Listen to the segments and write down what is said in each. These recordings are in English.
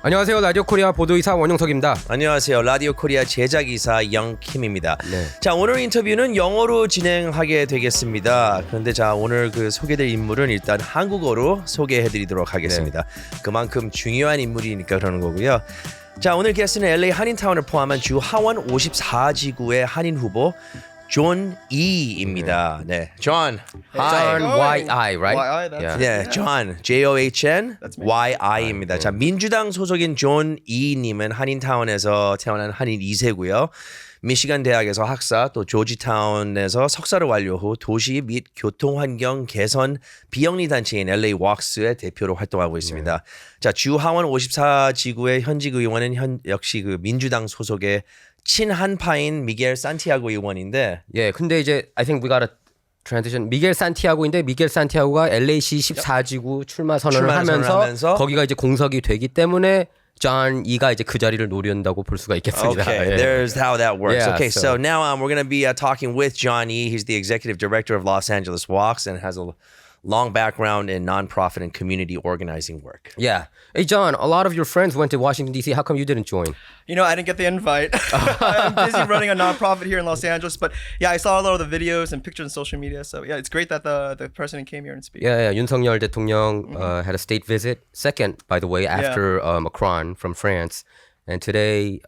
안녕하세요. 라디오코리아 보도이사 원영석입니다. 안녕하세요. 라디오코리아 제작이사 영킴입니다. 네. 자, 오늘 인터뷰는 영어로 진행하게 되겠습니다. 그런데 자, 오늘 그 소개될 인물은 일단 한국어로 소개해드리도록 하겠습니다. 그만큼 중요한 인물이니까 그러는 거고요. 자, 오늘 게스트는 LA 한인타운을 포함한 주 하원 54지구의 한인 후보 존 이입니다. 네, John. Hi. John Y.I. right? Y.I. That's 네, John. John Y.I.입니다. 자, 민주당 소속인 존 이님은 한인타운에서 태어난 한인 2세고요. 미시간 대학에서 학사, 또 조지타운에서 석사를 완료 후 도시 및 교통환경 개선 비영리 단체인 LA Walks의 대표로 활동하고 있습니다. 자, 주 하원 54지구의 현직 의원은 역시 그 민주당 소속의 친한파인 미겔 산티아고 의원인데, 예, 근데 이제 I think we gotta transition. 미겔 산티아고인데 미겔 산티아고가 LA시 14지구 출마 선언을 하면서 거기가 이제 공석이 되기 때문에 존 이가 이제 그 자리를 노린다고 볼 수가 있겠습니다. Okay, 예. there's how that works. Yeah, okay, so now we're going to be talking with John Yi. He's the executive director of Los Angeles Walks and has a long background in nonprofit and community organizing work. Yeah. Hey John, a lot of your friends went to Washington D.C. How come you didn't join? You know, I didn't get the invite. I'm busy running a nonprofit here in Los Angeles, but yeah, I saw a lot of the videos and pictures on social media. So yeah, it's great that the president came here and speak. Yeah, 윤석열 대통령 had a state visit, second, by the way, after Macron from France. And today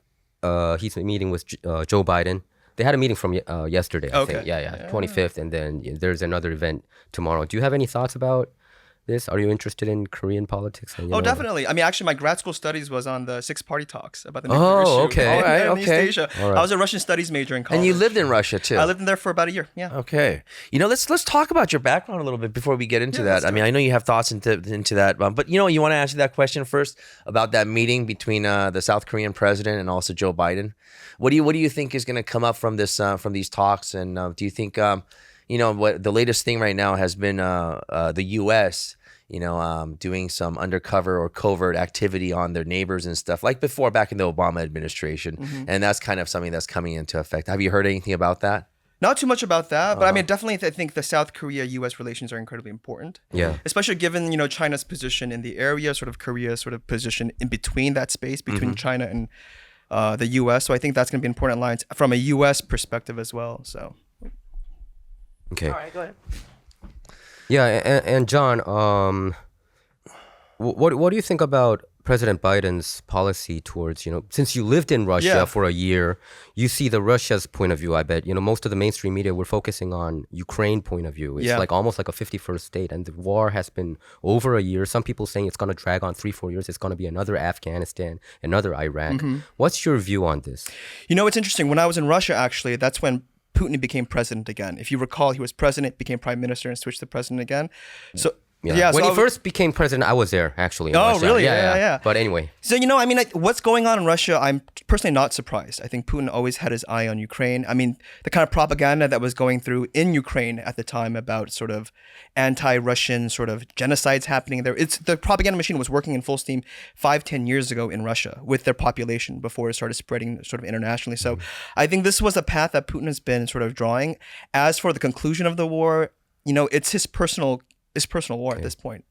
he's meeting with Joe Biden. They had a meeting from yesterday, I think. Yeah, 25th. And then there's another event tomorrow. Do you have any thoughts about this? Are you interested in Korean politics? And, Definitely. I mean, actually, my grad school studies was on the Six Party Talks about the nuclear issue. Okay. All right, in East okay. Asia. All right. I was a Russian studies major in college. And you lived in Russia too. I lived in there for about a year. Yeah. Okay. You know, let's talk about your background a little bit before we get into that. I mean, I know you have thoughts into that, but you want to answer that question first about that meeting between the South Korean president and also Joe Biden. What do you think is going to come up from this from these talks? And do you think what the latest thing right now has been the U.S. Doing some undercover or covert activity on their neighbors and stuff like before back in the Obama administration, and that's kind of something that's coming into effect. Have you heard anything about that? Not too much about that, but I mean, definitely I think the South Korea-U.S. relations are incredibly important. Yeah. Especially given, China's position in the area, sort of Korea's sort of position in between that space, between China and the U.S. So I think that's going to be an important alliance from a U.S. perspective as well. So. Okay. All right, go ahead. Yeah, and John, what do you think about President Biden's policy towards, since you lived in Russia for a year, you see the Russia's point of view, I bet. Most of the mainstream media were focusing on Ukraine point of view. It's like almost like a 51st state, and the war has been over a year. Some people saying it's going to drag on 3-4 years. It's going to be another Afghanistan, another Iraq. What's your view on this? It's interesting. When I was in Russia, actually, that's when Putin became president again. If you recall, he was president, became prime minister, and switched to president again. So when he first became president, I was there actually. Oh, really? Yeah. But anyway. So, what's going on in Russia, I'm personally not surprised. I think Putin always had his eye on Ukraine. I mean, the kind of propaganda that was going through in Ukraine at the time about sort of anti-Russian sort of genocides happening there. The propaganda machine was working in full steam 5-10 years ago in Russia with their population before it started spreading sort of internationally. So I think this was a path that Putin has been sort of drawing. As for the conclusion of the war, it's his personal war at this point.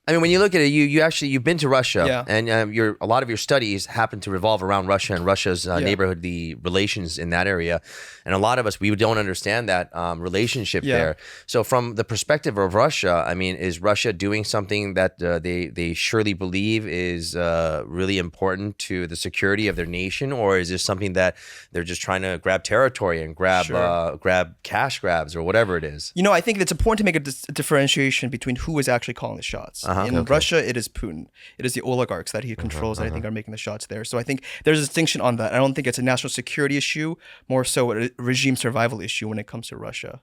I mean, when you look at it, you've been to Russia, Yeah. and a lot of your studies happen to revolve around Russia and Russia's neighborhood, the relations in that area, and a lot of us we don't understand that relationship there. So, from the perspective of Russia, I mean, is Russia doing something that they surely believe is really important to the security of their nation, or is this something that they're just trying to grab territory and grab cash grabs or whatever it is? I think it's important to make a differentiation between who is actually calling the shots. In Russia, it is Putin. It is the oligarchs that he controls that I think are making the shots there. So I think there's a distinction on that. I don't think it's a national security issue, more so a regime survival issue when it comes to Russia.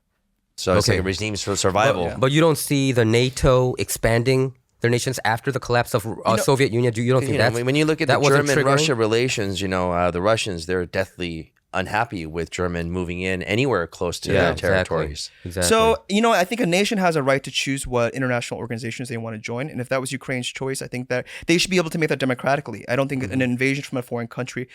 So it's like a regime for survival. But you don't see the NATO expanding their nations after the collapse of Soviet Union? You don't think that? When you look at the German-Russia relations, the Russians, they're deathly unhappy with German moving in anywhere close to their territories. Exactly. So, I think a nation has a right to choose what international organizations they want to join. And if that was Ukraine's choice, I think that they should be able to make that democratically. I don't think an invasion from a foreign country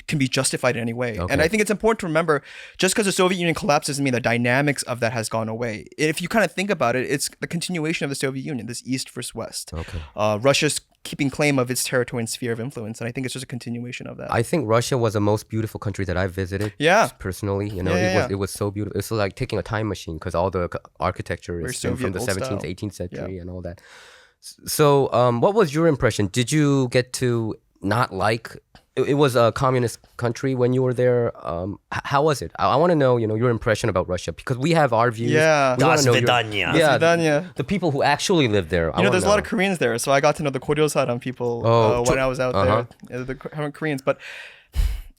can be justified in any way. Okay. And I think it's important to remember, just because the Soviet Union collapsed doesn't mean the dynamics of that has gone away. If you kind of think about it, it's the continuation of the Soviet Union, this East versus West. Okay. Russia's keeping claim of its territory and sphere of influence. And I think it's just a continuation of that. I think Russia was the most beautiful country that I visited. Yeah. Personally, it was so beautiful. It's like taking a time machine because all the architecture is from the 17th, 18th century and all that. So, what was your impression? Did you get to not like? It was a communist country when you were there. How was it? I want to know, your impression about Russia because we have our views. Yeah. Das Vidanya. The people who actually live there. There's a lot of Koreans there, so I got to know the Koryosaran people when I was out there. The Koreans, but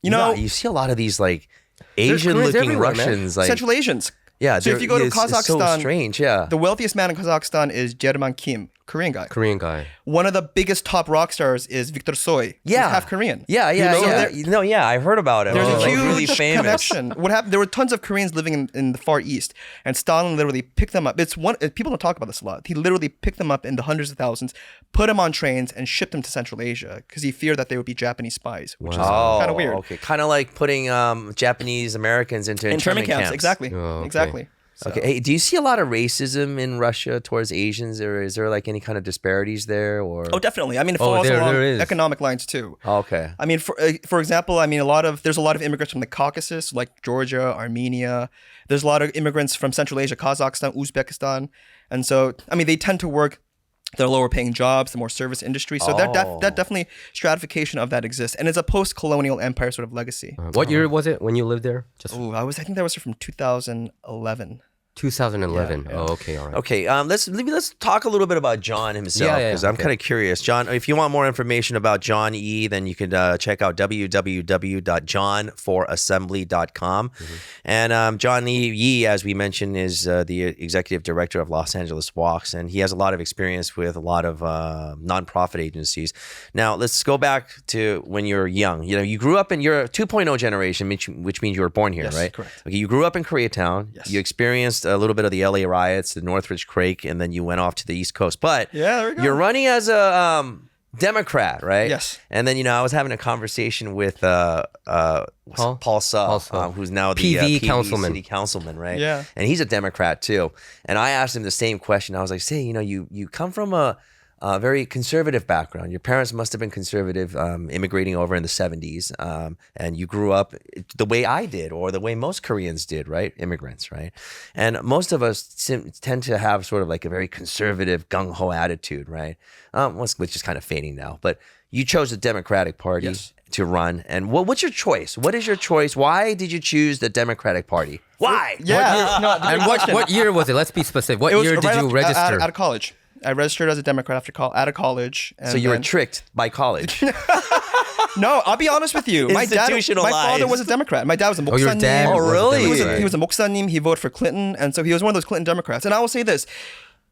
you see a lot of these like Asian-looking Russians, like Central Asians. Yeah, so if you go to Kazakhstan, it's so strange. Yeah, the wealthiest man in Kazakhstan is Jerman Kim, Korean guy. One of the biggest top rock stars is Victor Tsoi. Yeah, he's half Korean. Yeah. I heard about him. There's a huge really famous connection. What happened? There were tons of Koreans living in the Far East, and Stalin literally picked them up. People don't talk about this a lot. He literally picked them up in the hundreds of thousands, put them on trains, and shipped them to Central Asia because he feared that they would be Japanese spies, which is kind of weird. Okay, kind of like putting Japanese Americans into internment camps. Exactly. Exactly. So. Okay. Hey, do you see a lot of racism in Russia towards Asians, or is there like any kind of disparities there? Or definitely. I mean, it falls along economic lines too. Okay. I mean, for example, I mean, there's a lot of immigrants from the Caucasus, like Georgia, Armenia. There's a lot of immigrants from Central Asia, Kazakhstan, Uzbekistan, and so I mean, they tend to work the lower paying jobs, the more service industry. So that definitely stratification of that exists, and it's a post-colonial empire sort of legacy. What year was it when you lived there? I think that was from 2011. 2011. Yeah. Oh, okay, all right. Okay, let's talk a little bit about John himself because I'm kind of curious. John, if you want more information about John E, then you can check out www.johnforassembly.com. And John Yi, as we mentioned, is the executive director of Los Angeles Walks, and he has a lot of experience with a lot of nonprofit agencies. Now, let's go back to when you're young. You grew up in your 2.0 generation, which means you were born here, right? Correct. Okay, you grew up in Koreatown. Yes. You experienced a little bit of the LA riots, the Northridge Quake, and then you went off to the East Coast. But there we go. You're running as a Democrat, right? Yes. And then I was having a conversation with Paul Suh, who's now the PV councilman. city councilman, right? Yeah. And he's a Democrat too. And I asked him the same question. I was like, say, you come from a very conservative background. Your parents must have been conservative, immigrating over in the 70s. And you grew up the way I did, or the way most Koreans did, right? Immigrants, right? And most of us tend to have sort of like a very conservative, gung-ho attitude, right? Which is kind of fading now. But you chose the Democratic Party to run. And what's your choice? What is your choice? Why did you choose the Democratic Party? Why? What year was it? Let's be specific. What year did you register? Out of college. I registered as a Democrat out of college. And so you were tricked by college. No, I'll be honest with you. My father was a Democrat. My dad was a Moksanim. Your dad was really? He was a Moksanim. He voted for Clinton. And so he was one of those Clinton Democrats. And I will say this.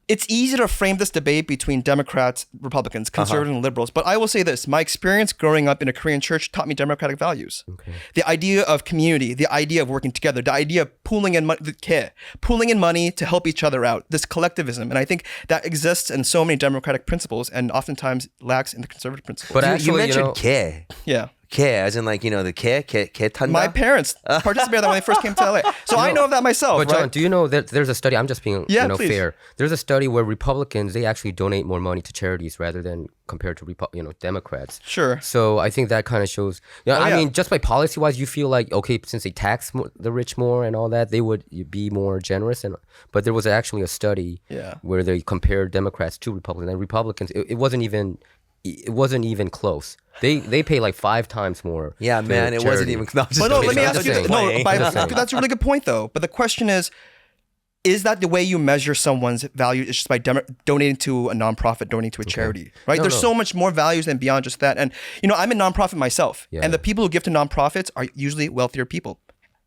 It's easy to frame this debate between Democrats, Republicans, conservatives, and liberals. But I will say this. My experience growing up in a Korean church taught me democratic values. Okay. The idea of community, the idea of working together, the idea of pooling in money to help each other out, this collectivism. And I think that exists in so many democratic principles and oftentimes lacks in the conservative principles. But actually, you mentioned ke. Yeah. Ke, as in like, the ke tanda? My parents participated in that when they first came to LA. So I know of that myself. But John, do you know that there's a study, I'm just being fair. There's a study where Republicans, they actually donate more money to charities rather than compared to Democrats. Sure. So I think that kind of shows, I mean, just by policy-wise, you feel like, okay, since they tax the rich more and all that, they would be more generous. But there was actually a study where they compared Democrats to Republicans. And Republicans, it wasn't even close. They pay like 5 times more. Yeah, man, it wasn't even close. But no, let me ask you this. That's a really good point, though. But the question is that the way you measure someone's value is just by donating to a nonprofit, donating to a charity, right? There's so much more values than beyond just that. And, I'm a nonprofit myself. Yeah. And the people who give to nonprofits are usually wealthier people,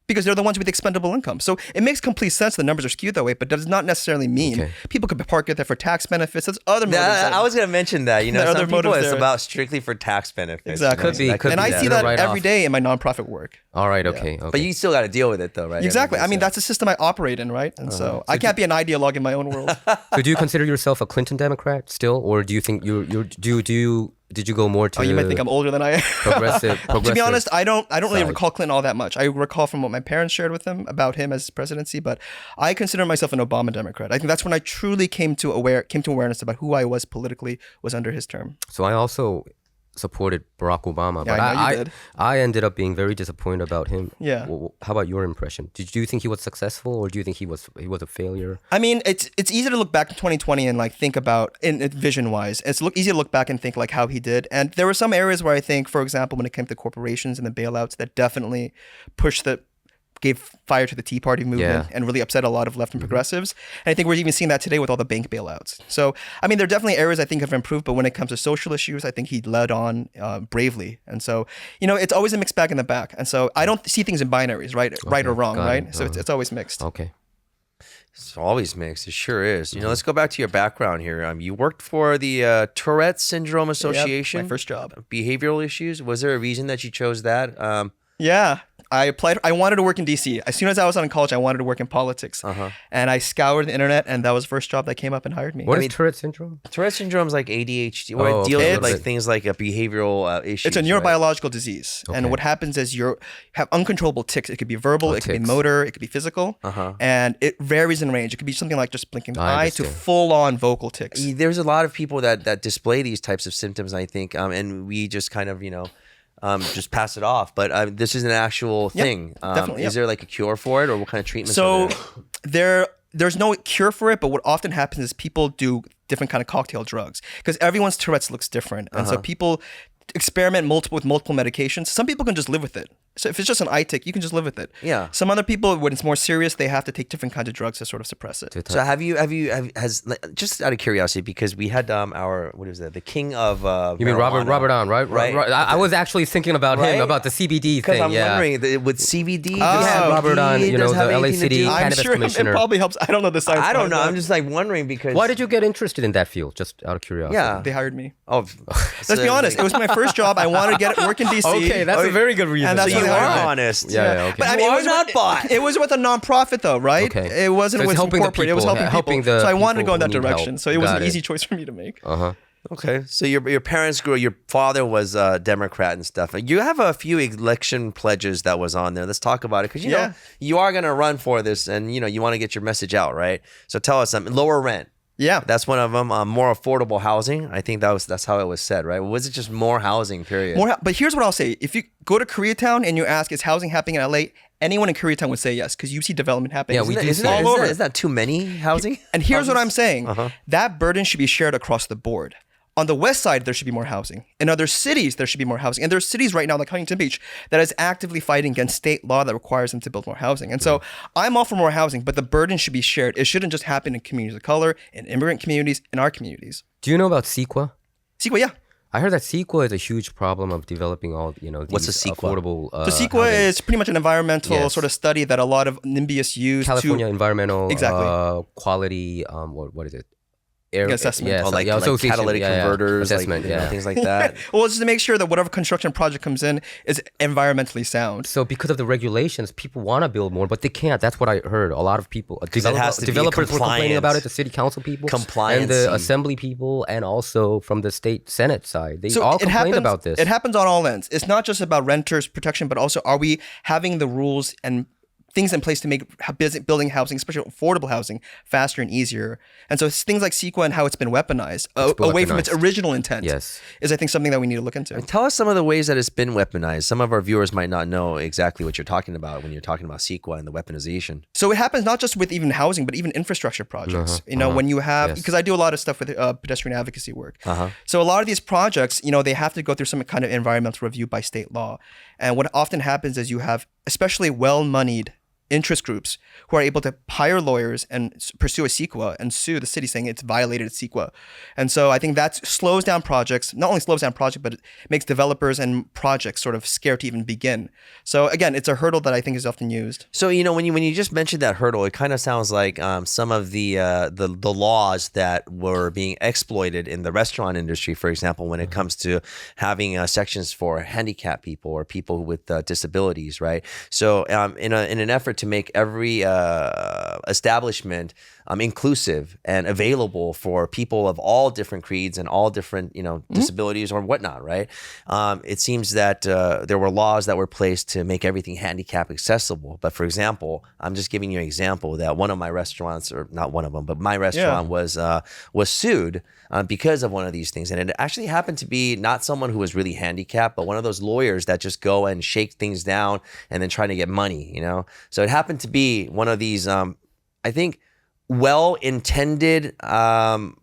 because they're the ones with expendable income. So it makes complete sense the numbers are skewed that way, but that does not necessarily mean people could park it there for tax benefits. There's other motives. I was going to mention that. Some people it's about strictly for tax benefits. Exactly. And I see that every day in my nonprofit work. All right, okay. But you still got to deal with it though, right? Exactly. I mean, that's the system I operate in, right? And so I can't be an ideologue in my own world. So do you consider yourself a Clinton Democrat still? Or do you think do you did you go more to? Oh, you might think I'm older than I am. Progressive. To be honest, I don't really side. recall Clinton all that much. I recall from what my parents shared with him about him as his presidency, but I consider myself an Obama Democrat. I think that's when I truly came to awareness about who I was politically was under his term. So I also supported Barack Obama, Yeah, but I know you did. I ended up being very disappointed about him. Yeah. How about your impression? Do you think he was successful, or do you think he was a failure? I mean, it's easy to look back to 2020 and like think about in vision wise. It's easy to look back and think like how he did. And there were some areas where I think, for example, when it came to corporations and the bailouts, that definitely gave fire to the Tea Party movement and really upset a lot of left and progressives. And I think we're even seeing that today with all the bank bailouts. So, I mean, there are definitely areas I think have improved, but when it comes to social issues, I think he led on bravely. And so, it's always a mixed bag in the back. And so I don't see things in binaries, right or wrong, right? It. So it's always mixed. Okay. It's always mixed. It sure is. Let's go back to your background here. You worked for the Tourette Syndrome Association. Yep, my first job. Behavioral issues. Was there a reason that you chose that? Yeah. I applied. I wanted to work in DC. As soon as I was out in college, I wanted to work in politics. And I scoured the internet, and that was the first job that came up and hired me. What is Tourette syndrome? Tourette syndrome is like ADHD. Well, it deals with like things like a behavioral issues. It's a neurobiological disease, and what happens is you have uncontrollable tics. It could be verbal, it could be motor, it could be physical, and it varies in range. It could be something like just blinking the eye to full-on vocal tics. There's a lot of people that display these types of symptoms, I think, and we just kind of just pass it off. But this is an actual thing. Definitely. Is there like a cure for it, or what kind of treatments? So there's no cure for it, but what often happens is people do different kind of cocktail drugs because everyone's Tourette's looks different, and so people experiment with multiple medications. Some people can just live with it. So if it's just an eye tic, you can just live with it. Yeah. Some other people, when it's more serious, they have to take different kinds of drugs to sort of suppress it. So has just out of curiosity, because we had the king of you mean Robert On, right? Right. I was actually thinking about him, about the CBD thing. Because I'm wondering, with CBD, we had Robert On, the LA City I'm cannabis sure commissioner. it probably helps. I don't know the science. I don't know. I'm just like wondering because Why did you get interested in that field? Just out of curiosity. Yeah. They hired me. Oh, Let's be honest. It was my first job. I wanted to work in DC. Okay, that's a very good reason. And that's so you why they are hired me. honest. Yeah, okay. But I mean, You it are was not bought. It was with a nonprofit though, right? Okay. It wasn't So it's with helping the corporate. It was people, helping people. the So I wanted to go in that people who need direction. help. So it was Got an it. easy choice for me to make. Okay, so your parents your father was a Democrat and stuff. You have a few election pledges that was on there. Let's talk about it because you know you are going to run for this, and you want to get your message out, right? So tell us something. Lower rent. Yeah, that's one of them. More affordable housing. I think that's how it was said, right? Was it just more housing? Period. But here's what I'll say: if you go to Koreatown and you ask, "Is housing happening in LA?" Anyone in Koreatown would say yes because you see development happening. Yeah, we do. Isn't that too many housing? And here's what I'm saying: that burden should be shared across the board. On the west side, there should be more housing. In other cities, there should be more housing. And there are cities right now, like Huntington Beach, that is actively fighting against state law that requires them to build more housing. And so I'm all for more housing, but the burden should be shared. It shouldn't just happen in communities of color, in immigrant communities, in our communities. Do you know about CEQA? CEQA, yeah. I heard that CEQA is a huge problem of developing all, these What's a CEQA? affordable So CEQA housing. is pretty much an environmental sort of study that a lot of NIMBYs use California Environmental Exactly. Quality, what is it? Assessment. Yeah, like association, catalytic converters, assessment, things like that. Well, just to make sure that whatever construction project comes in is environmentally sound. So because of the regulations, people want to build more, but they can't. That's what I heard. A lot of people, has to be developers were complaining compliant. about it, the city council people, Compliancy. and the assembly people, and also from the state senate side. They all complained happens, about this. It happens on all ends. It's not just about renters protection, but also are we having the rules and things in place to make building housing, especially affordable housing, faster and easier. And so it's things like CEQA and how it's been weaponized, away from its original intent is, I think, something that we need to look into. Tell us some of the ways that it's been weaponized. Some of our viewers might not know exactly what you're talking about when you're talking about CEQA and the weaponization. So it happens not just with even housing, but even infrastructure projects. When you have, because I do a lot of stuff with pedestrian advocacy work. So a lot of these projects, they have to go through some kind of environmental review by state law. And what often happens is you have especially well-moneyed interest groups who are able to hire lawyers and pursue a CEQA and sue the city saying it's violated CEQA. And so I think that slows down projects, not only slows down projects, but it makes developers and projects sort of scared to even begin. So again, it's a hurdle that I think is often used. So, when you just mentioned that hurdle, it kind of sounds like some of the laws that were being exploited in the restaurant industry, for example, when it comes to having sections for handicapped people or people with disabilities, right? So in an effort to make every establishment inclusive and available for people of all different creeds and all different, disabilities or whatnot, right? It seems that there were laws that were placed to make everything handicap accessible. But for example, I'm just giving you an example that one of my restaurants, or not one of them, but my restaurant was sued because of one of these things. And it actually happened to be not someone who was really handicapped, but one of those lawyers that just go and shake things down and then try to get money, So it happened to be one of these, I think, well-intended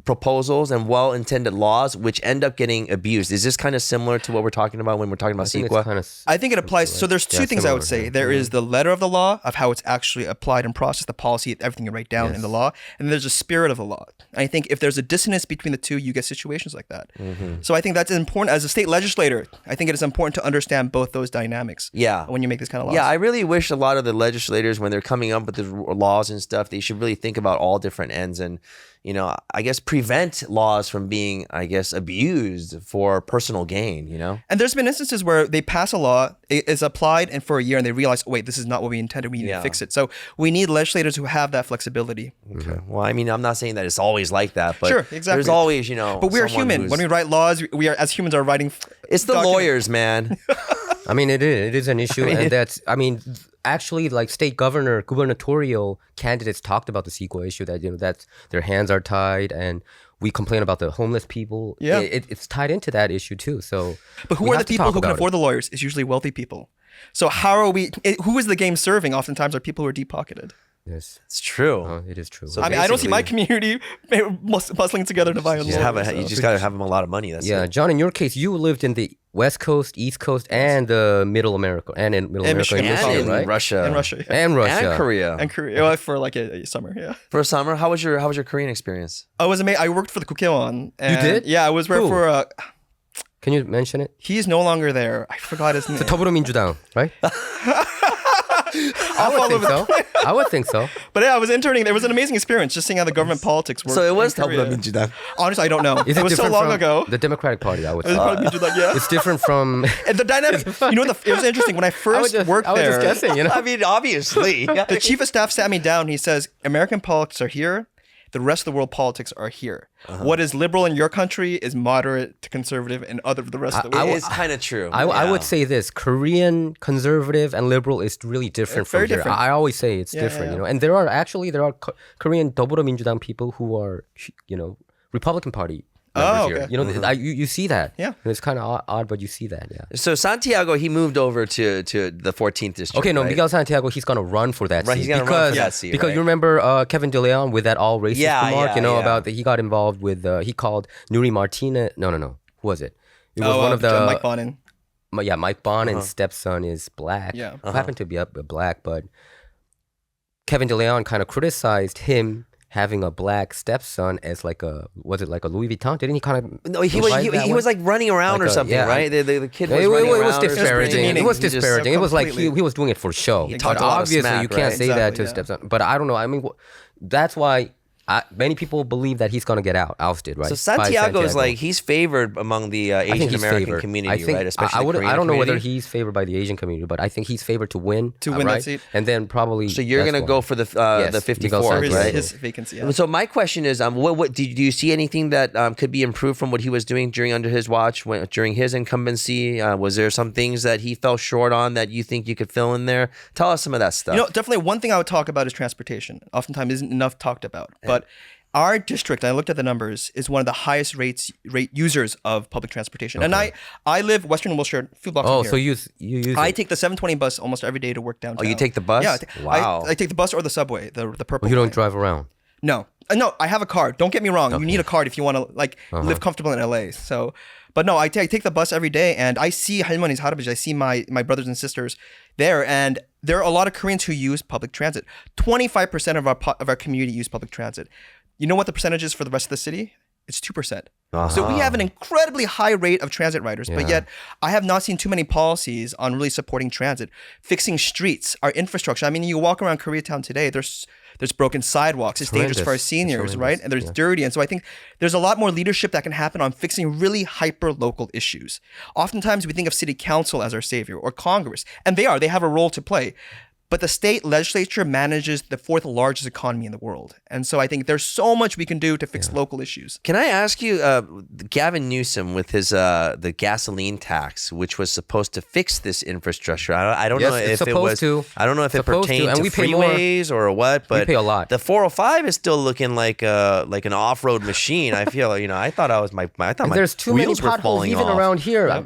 proposals and well-intended laws which end up getting abused. Is this kind of similar to what we're talking about when we're talking about CEQA? I think it applies. So there's two things I would say. There is the letter of the law of how it's actually applied and processed, the policy, everything you write down in the law, and there's a spirit of the law. And I think if there's a dissonance between the two, you get situations like that. So I think that's important. As a state legislator, I think it is important to understand both those dynamics. When you make this kind of laws. Yeah, I really wish a lot of the legislators, when they're coming up with the laws and stuff, they should really think about all different ends and I guess prevent laws from being abused for personal gain. And there's been instances where they pass a law, it is applied and for a year and they realize, oh, wait, this is not what we intended, we need to fix it. So we need legislators who have that flexibility. Okay. Well, I mean, I'm not saying that it's always like that, but sure, exactly. There's always but we're human. When we write laws, we are, as humans, are writing it's the lawyers, man. I mean, it is an issue, and that's, actually, like gubernatorial candidates talked about the CEQA issue, that that their hands are tied, and we complain about the homeless people. Yeah, it's tied into that issue too. So, but who are the people who can afford the lawyers? It's usually wealthy people. So how are we? Who is the game serving? Oftentimes, are people who are deep-pocketed. Yes, it's true. It is true. So I don't see my community bustling together to buy a lawyer. You just gotta have them a lot of money. That's it. John. In your case, you lived in the West Coast, East Coast, and Middle America, and in Middle America, and right? Russia, and Korea, for like a summer. Yeah, for a summer. How was your Korean experience? I was amazing. I worked for the Kukyeon. You did? Yeah, I was there for. Can you mention it? He's no longer there. I forgot his name. So 더불어민주당, right? I would think so. But yeah, I was interning. It was an amazing experience just seeing how the government politics works. So it was 더불어민주당. Honestly, I don't know. It was so long ago. The Democratic Party, I would say. It's different from... And the dynamic, it was interesting. When I first worked there... I was just guessing, I mean, obviously. The chief of staff sat me down. He says, American politics are here. The rest of the world politics are here. What is liberal in your country is moderate to conservative in the rest of the world. It's kind of true. I would say this: Korean conservative and liberal is really different from here. I always say it's different, And there are Korean 더불어민주당 people who are, Republican Party. Okay. You see that. Yeah. It's kind of odd, but you see that. Yeah. So Santiago, he moved over to the 14th district. Okay, no, right? Miguel Santiago, he's gonna run for that seat. He's gonna run for that seat, because right? you remember Kevin De Leon with that all racist remark. About he got involved with. He called Nuri Martinez. No. Who was it? It was one of the Mike Bonin. Yeah, Mike Bonin's stepson is black. Yeah. Who happened to be black, but Kevin De Leon kind of criticized him having a black stepson as like a Louis Vuitton? Didn't he kind of? No, he was like running around or something, right? The kid was running around. It was disparaging. It was disparaging. It was like he was doing it for show. He talked a lot of obviously smack, you can't right? say that to a stepson. But I don't know. I mean, that's why. Many people believe that he's going to get ousted, right? So Santiago is like, he's favored among the Asian American community, right? Especially I don't know whether he's favored by the Asian community, but I think he's favored to win right? that seat. And then probably... So you're going to go for the 54th, right? His vacancy, yeah. So my question is, what do you see anything that could be improved from what he was doing under his watch, during his incumbency? Was there some things that he fell short on that you think you could fill in there? Tell us some of that stuff. Definitely one thing I would talk about is transportation. Oftentimes isn't enough talked about. But our district, I looked at the numbers, is one of the highest rate users of public transportation. Okay. And I live Western Wilshire, a few blocks from here. So you use I take the 720 bus almost every day to work downtown. Oh, you take the bus? Yeah. Wow. I take the bus or the subway, the purple. You don't drive around? No. No, I have a car. Don't get me wrong. Okay. You need a car if you want to live comfortable in LA. So, but no, I take the bus every day, and I see 할머니's, 할아버지. I see my brothers and sisters there, and there are a lot of Koreans who use public transit. 25% of our community use public transit. You know what the percentage is for the rest of the city? It's 2%. So we have an incredibly high rate of transit riders, but yet I have not seen too many policies on really supporting transit, fixing streets, our infrastructure. I mean, you walk around Koreatown today, there's broken sidewalks. It's dangerous for our seniors, right? And there's dirty. And so I think there's a lot more leadership that can happen on fixing really hyper-local issues. Oftentimes we think of city council as our savior or Congress, and they have a role to play. But the state legislature manages the fourth largest economy in the world. And so I think there's so much we can do to fix local issues. Can I ask you, Gavin Newsom with his the gasoline tax, which was supposed to fix this infrastructure. I don't know if it was. I don't know if it pertained to freeways or what. But we pay a lot. The 405 is still looking like an off-road machine. I feel I thought I thought my there's too many wheels were potholes falling even off. around here.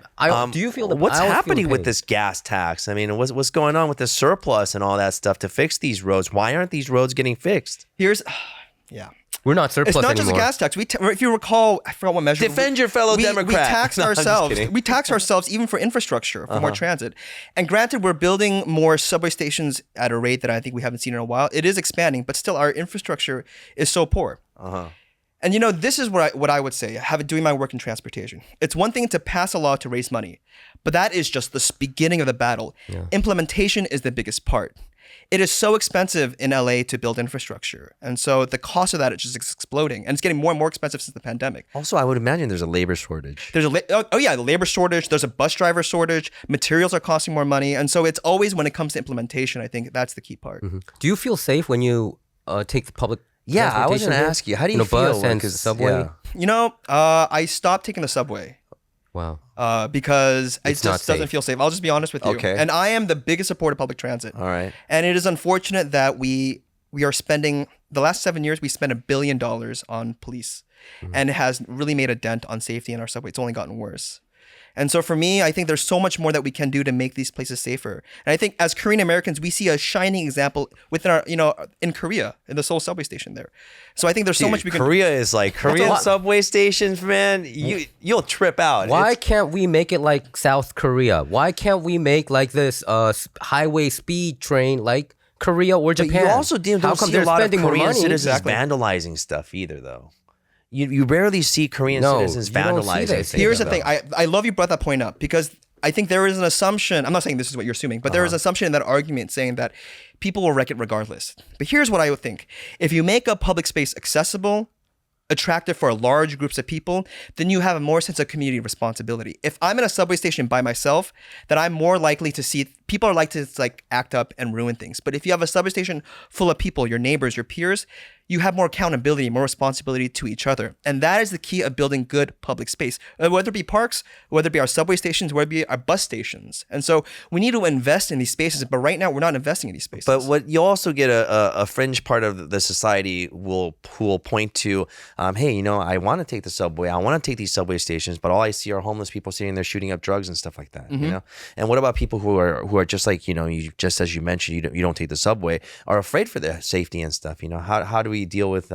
Do you feel the what's I always feel happening the with pain. this gas tax? I mean, what's going on with the surplus and all that stuff to fix these roads? Why aren't these roads getting fixed? We're not surplus It's not anymore. just a gas tax. If you recall, I forgot what measure. Defend your fellow Democrat. We tax No, I'm just ourselves. kidding. We tax ourselves even for infrastructure, for more transit. And granted, we're building more subway stations at a rate that I think we haven't seen in a while. It is expanding, but still our infrastructure is so poor. And this is what I would say, doing my work in transportation. It's one thing to pass a law to raise money, but that is just the beginning of the battle. Implementation is the biggest part. It is so expensive in LA to build infrastructure. And so the cost of that is just exploding. And it's getting more and more expensive since the pandemic. Also, I would imagine there's a labor shortage. There's the labor shortage. There's a bus driver shortage. Materials are costing more money. And so it's always when it comes to implementation, I think that's the key part. Do you feel safe when you take the public Yeah, I was transportation going to here? ask you, how do you feel? Bus and subway? I stopped taking the subway. Wow. Because it It's not just doesn't safe. feel safe. I'll just be honest with you. Okay. And I am the biggest supporter of public transit. All right. And it is unfortunate that we are spending, the last 7 years, we spent $1 billion on police. And it has really made a dent on safety in our subway. It's only gotten worse. And so for me, I think there's so much more that we can do to make these places safer. And I think as Korean Americans, we see a shining example within our, in Korea, in the Seoul subway station there. So I think there's so much we can Korea is like Korean subway stations, man. You'll trip out. Why can't we make it like South Korea? Why can't we make like this highway speed train like Korea or But Japan? you also don't How come see a they're lot of spending more Korean money? citizens vandalizing stuff either, though. You rarely see Korean citizens you don't see vandalizing. that. Here's the thing. I love you brought that point up because I think there is an assumption. I'm not saying this is what you're assuming, but there is an assumption in that argument saying that people will wreck it regardless. But here's what I would think. If you make a public space accessible, attractive for large groups of people, then you have a more sense of community responsibility. If I'm in a subway station by myself, then I'm more likely to see people are likely to like act up and ruin things. But if you have a subway station full of people, your neighbors, your peers, you have more accountability, more responsibility to each other. And that is the key of building good public space, whether it be parks, whether it be our subway stations, whether it be our bus stations. And so we need to invest in these spaces, but right now we're not investing in these spaces. But what you also get a fringe part of the society who will point to, hey, I want to take the subway, I want to take these subway stations, but all I see are homeless people sitting there shooting up drugs and stuff like that. And what about people who are just like you just as you mentioned, you don't take the subway, are afraid for their safety and stuff. How do we deal with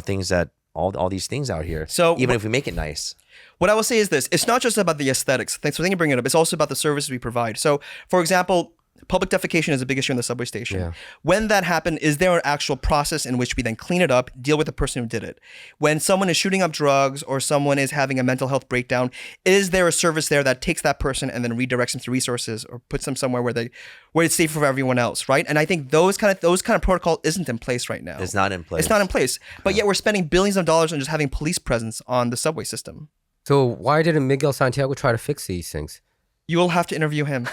things that all these things out here? So even if we make it nice. What I will say is this: it's not just about the aesthetics. Thanks for bringing it up. It's also about the services we provide. So, for example, public defecation is a big issue in the subway station. Yeah. When that happened, is there an actual process in which we then clean it up, deal with the person who did it? When someone is shooting up drugs or someone is having a mental health breakdown, is there a service there that takes that person and then redirects them to resources or puts them somewhere where it's safe for everyone else, right? And I think those kind of protocol isn't in place right now. It's not in place. It's not in place. But yet we're spending billions of dollars on just having police presence on the subway system. So why didn't Miguel Santiago try to fix these things? You will have to interview him.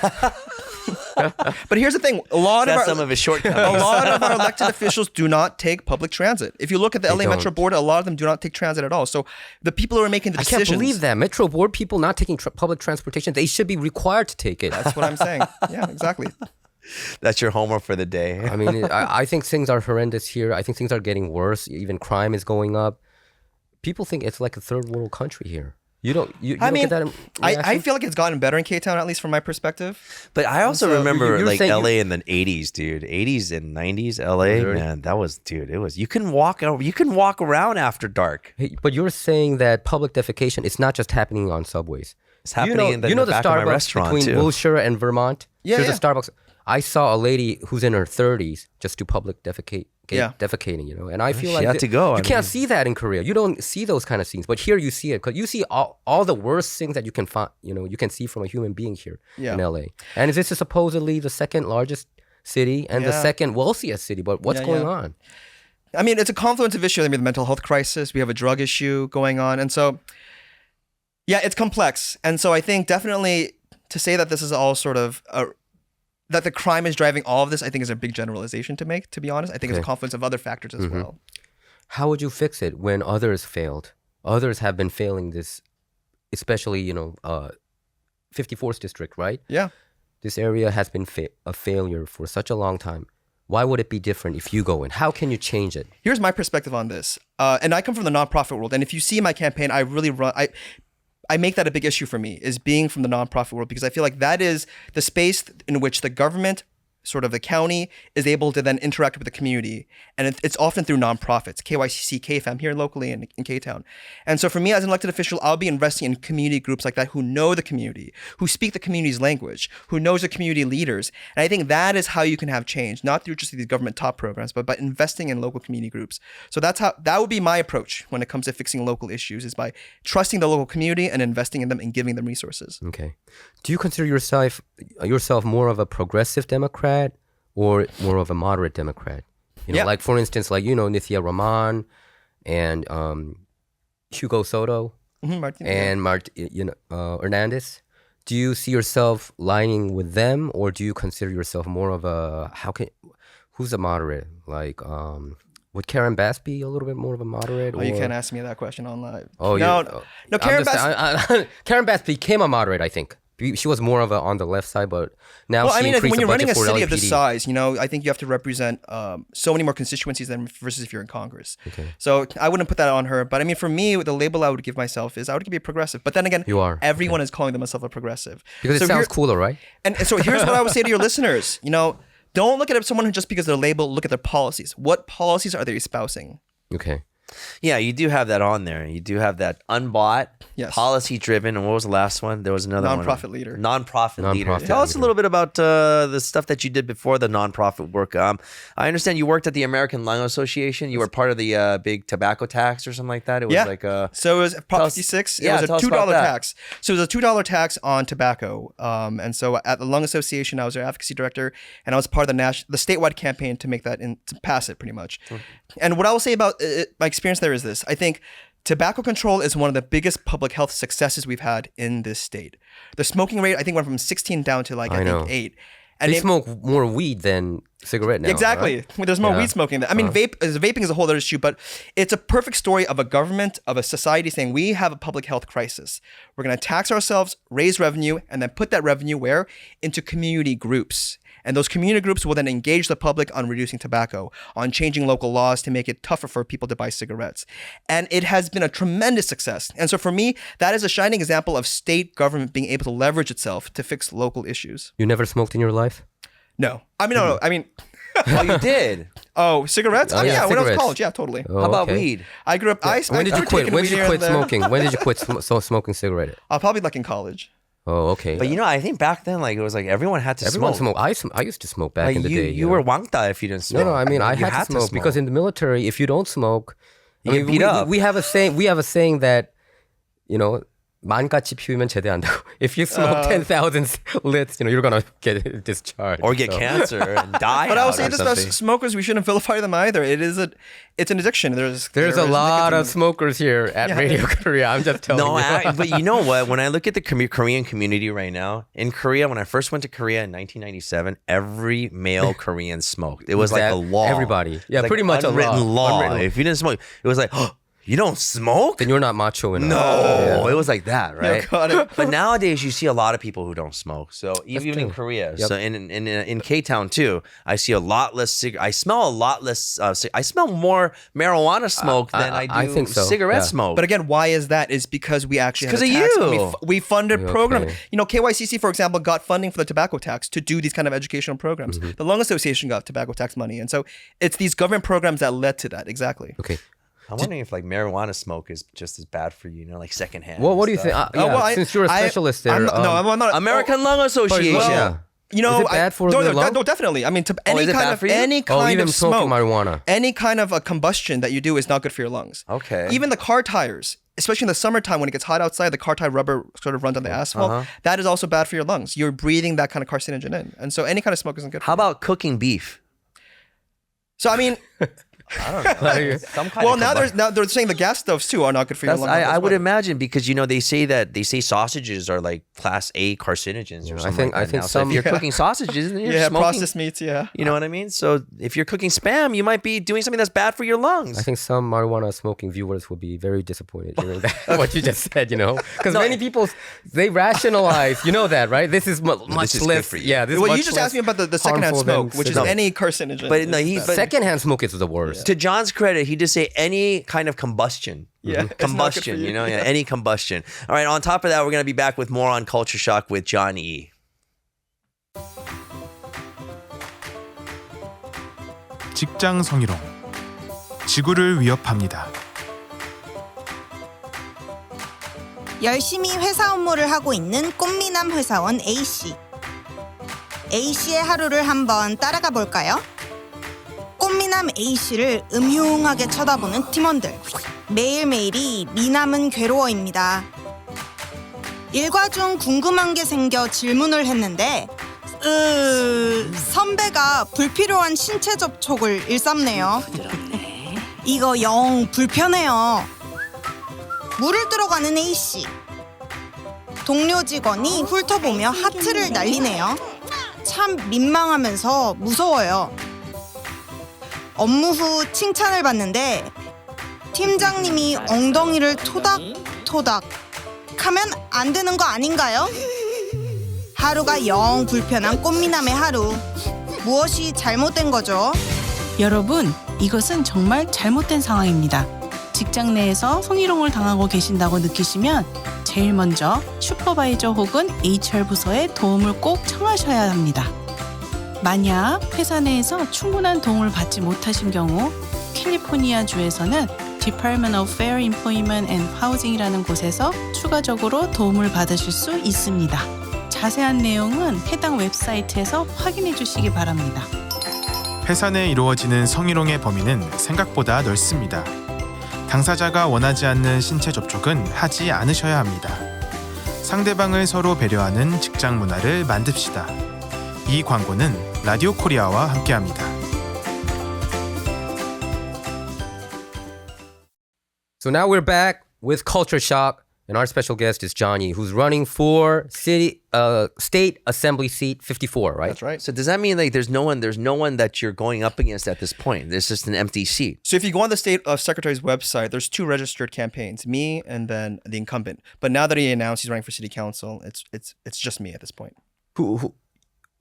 But here's the thing: a lot of his shortcomings. A lot of our elected officials do not take public transit. If you look at the LA Metro Board, a lot of them do not take transit at all. So the people who are making the decisions. I can't believe that Metro Board people not taking public transportation. They should be required to take it. That's what I'm saying. Yeah, exactly. That's your homework for the day. I mean, I think things are horrendous here. I think things are getting worse. Even crime is going up. People think it's like a third world country here. You don't get that I feel like it's gotten better in K-Town, at least from my perspective. But I also remember you're like saying LA in the 80s, dude. 80s and 90s LA, man, that was, dude, it was, you can walk around after dark. Hey, but you're saying that public defecation is not just happening on subways. It's happening in the back Starbucks of my restaurant between too. Wilshire and Vermont? Yeah, There's yeah. a Starbucks. I saw a lady who's in her 30s just do public defecating, and I feel like had to go. You can't see that in Korea. You don't see those kind of scenes, but here you see it because you see all the worst things that you can find. You can see from a human being here in LA. And this is supposedly the second largest city and the second wealthiest city. But what's going on? I mean, it's a confluence of issues. I mean, the mental health crisis. We have a drug issue going on, and so it's complex. And so I think definitely to say that this is all sort of that the crime is driving all of this, I think is a big generalization to make, to be honest. I think it's a confluence of other factors as well. How would you fix it when others failed? Others have been failing this, especially, 54th district, right? Yeah. This area has been a failure for such a long time. Why would it be different if you go in? How can you change it? Here's my perspective on this. And I come from the nonprofit world. And if you see my campaign, I make that a big issue for me, is being from the nonprofit world, because I feel like that is the space in which the government, sort of the county, is able to then interact with the community. And it's often through nonprofits, KYCC, KFM here locally in K-Town. And so for me as an elected official, I'll be investing in community groups like that who know the community, who speak the community's language, who knows the community leaders. And I think that is how you can have change, not through just these government top programs, but by investing in local community groups. So that would be my approach when it comes to fixing local issues, is by trusting the local community and investing in them and giving them resources. Okay. Do you consider yourself more of a progressive Democrat or more of a moderate Democrat? Like for instance, Nithya Raman and Hugo Soto and Hernandez. Do you see yourself lining with them, or do you consider yourself more of who's a moderate? Like, would Karen Bass be a little bit more of a moderate? Oh, you can't ask me that question on live. Oh, no, Karen Bass. Karen Bass became a moderate, I think. She was more of on the left side, but now I think when you're running a city LAPD. of this size, I think you have to represent so many more constituencies versus if you're in Congress. Okay. So I wouldn't put that on her. But I mean, for me, the label I would give myself is I would be a progressive. But then again, everyone is calling themselves a progressive. Because it sounds cooler, right? And so here's what I would say to your listeners. Don't look at someone who just because of their label, look at their policies. What policies are they espousing? Okay. Yeah, you do have that on there. You do have that unbought, policy-driven, and what was the last one? There was another one. Nonprofit leader. Nonprofit leader. Tell us a little bit about the stuff that you did before the nonprofit work. I understand you worked at the American Lung Association. You were part of the big tobacco tax or something like that. It was like a... So it was Prop 56. It was a $2 tax. So it was a $2 tax on tobacco. And so at the Lung Association, I was their advocacy director, and I was part of the statewide campaign to make that to pass it, pretty much. And what I will say about my experience there is this. I think tobacco control is one of the biggest public health successes we've had in this state. The smoking rate, I think, went from 16 down to I think 8. And they smoke more weed than cigarette now. Exactly. Right? There's more weed smoking. I mean, vaping is a whole other issue, but it's a perfect story of a government, of a society saying we have a public health crisis. We're going to tax ourselves, raise revenue, and then put that revenue where? Into community groups. And those community groups will then engage the public on reducing tobacco, on changing local laws to make it tougher for people to buy cigarettes. And it has been a tremendous success. And so for me, that is a shining example of state government being able to leverage itself to fix local issues. You never smoked in your life? No. I mean, no. I mean... Oh, you did? Oh, cigarettes? When I was in college, totally. Oh, how about weed? I grew up... When did you quit? When did you quit smoking? When did you quit smoking cigarette? Probably in college. Oh, okay. But I think back then, it was everyone had to smoke. I used to smoke back in the day. You were wangda if you didn't smoke. No, I mean I had to smoke because in the military, if you don't smoke, you get beat up. We have a saying that, 만가치 피우면 제대한다고. If you smoke 10,000 lits, you're gonna get discharged or get cancer and die. But I will say this about smokers: we shouldn't vilify them either. It's an addiction. There's a lot of smokers here at Radio Korea. I'm just telling you. But you know what? When I look at the Korean community right now in Korea, when I first went to Korea in 1997, every male Korean smoked. It was like a law. Everybody, pretty much unwritten law. If you didn't smoke, it was like. You don't smoke? Then you're not macho enough. No, it was like that, right? Got it. But nowadays you see a lot of people who don't smoke. So even in Korea, so in K-Town too, I see a lot less I smell a lot less. I smell more marijuana smoke than I do cigarette smoke. But again, why is that? Is because we actually because of you. We funded programs. KYCC, for example, got funding for the tobacco tax to do these kind of educational programs. Mm-hmm. The Lung Association got tobacco tax money, and so it's these government programs that led to that. Exactly. Okay. I'm wondering if marijuana smoke is just as bad for you, secondhand. Well, what do you think? Since you're a specialist there, I'm not. American Lung Association. Is it bad for the lung? No, definitely. I mean, any even kind of smoke, marijuana, any kind of a combustion that you do is not good for your lungs. Okay. Even the car tires, especially in the summertime when it gets hot outside, the car tire rubber sort of runs on the asphalt. That is also bad for your lungs. You're breathing that kind of carcinogen in, and so any kind of smoke isn't good. How about cooking beef? So I mean. I don't know. Like, Some kind Well, of now they're saying the gas stoves too are not good for your lungs. I would imagine because they say sausages are like class A carcinogens or something. I think now. So if you're cooking sausages, then you're smoking processed meats. Yeah, You know what I mean? So if you're cooking Spam, you might be doing something that's bad for your lungs. I think some marijuana smoking viewers will be very disappointed hearing that, what you just said, because many people, they rationalize, you know that, right? This is much This is less. good for you. Yeah, this well, is you much just less asked me about the secondhand harmful than smoke, which is cigarette. any carcinogen. But no, but Secondhand smoke is the worst. to John's credit, he did say any kind of combustion. Yeah, it's not good for Combustion, you. any combustion. All right, on top of that, we're going to be back with more on Culture Shock with John E. 직장 성희롱. 지구를 위협합니다. 열심히 회사 업무를 하고 있는 꽃미남 회사원 A씨. A씨의 하루를 한번 따라가 볼까요? 꽃미남 A씨를 음흉하게 쳐다보는 팀원들. 매일매일이 미남은 괴로워입니다. 일과 중 궁금한 게 생겨 질문을 했는데 선배가 불필요한 신체 접촉을 일삼네요. 이거 영 불편해요. 물을 들어가는 A씨. 동료 직원이 훑어보며 하트를 날리네요. 참 민망하면서 무서워요. 업무 후 칭찬을 받는데 팀장님이 엉덩이를 토닥토닥 하면 안 되는 거 아닌가요? 하루가 영 불편한 꽃미남의 하루. 무엇이 잘못된 거죠? 여러분, 이것은 정말 잘못된 상황입니다. 직장 내에서 성희롱을 당하고 계신다고 느끼시면 제일 먼저 슈퍼바이저 혹은 HR 부서의 도움을 꼭 청하셔야 합니다. 만약 회사 내에서 충분한 도움을 받지 못하신 경우 캘리포니아주에서는 Department of Fair Employment and Housing이라는 곳에서 추가적으로 도움을 받으실 수 있습니다. 자세한 내용은 해당 웹사이트에서 확인해 주시기 바랍니다. 회사 내 이루어지는 성희롱의 범위는 생각보다 넓습니다. 당사자가 원하지 않는 신체 접촉은 하지 않으셔야 합니다. 상대방을 서로 배려하는 직장 문화를 만듭시다. 이 광고는 라디오코리아와 함께합니다. So now we're back with Culture Shock, and our special guest is Johnny, who's running for state assembly seat 54, right? That's right. So does that mean like there's no one that you're going up against at this point? There's just an empty seat. So if you go on the state secretary's website, there's 2 registered campaigns, me and then the incumbent. But now that he announced he's running for city council, it's just me at this point.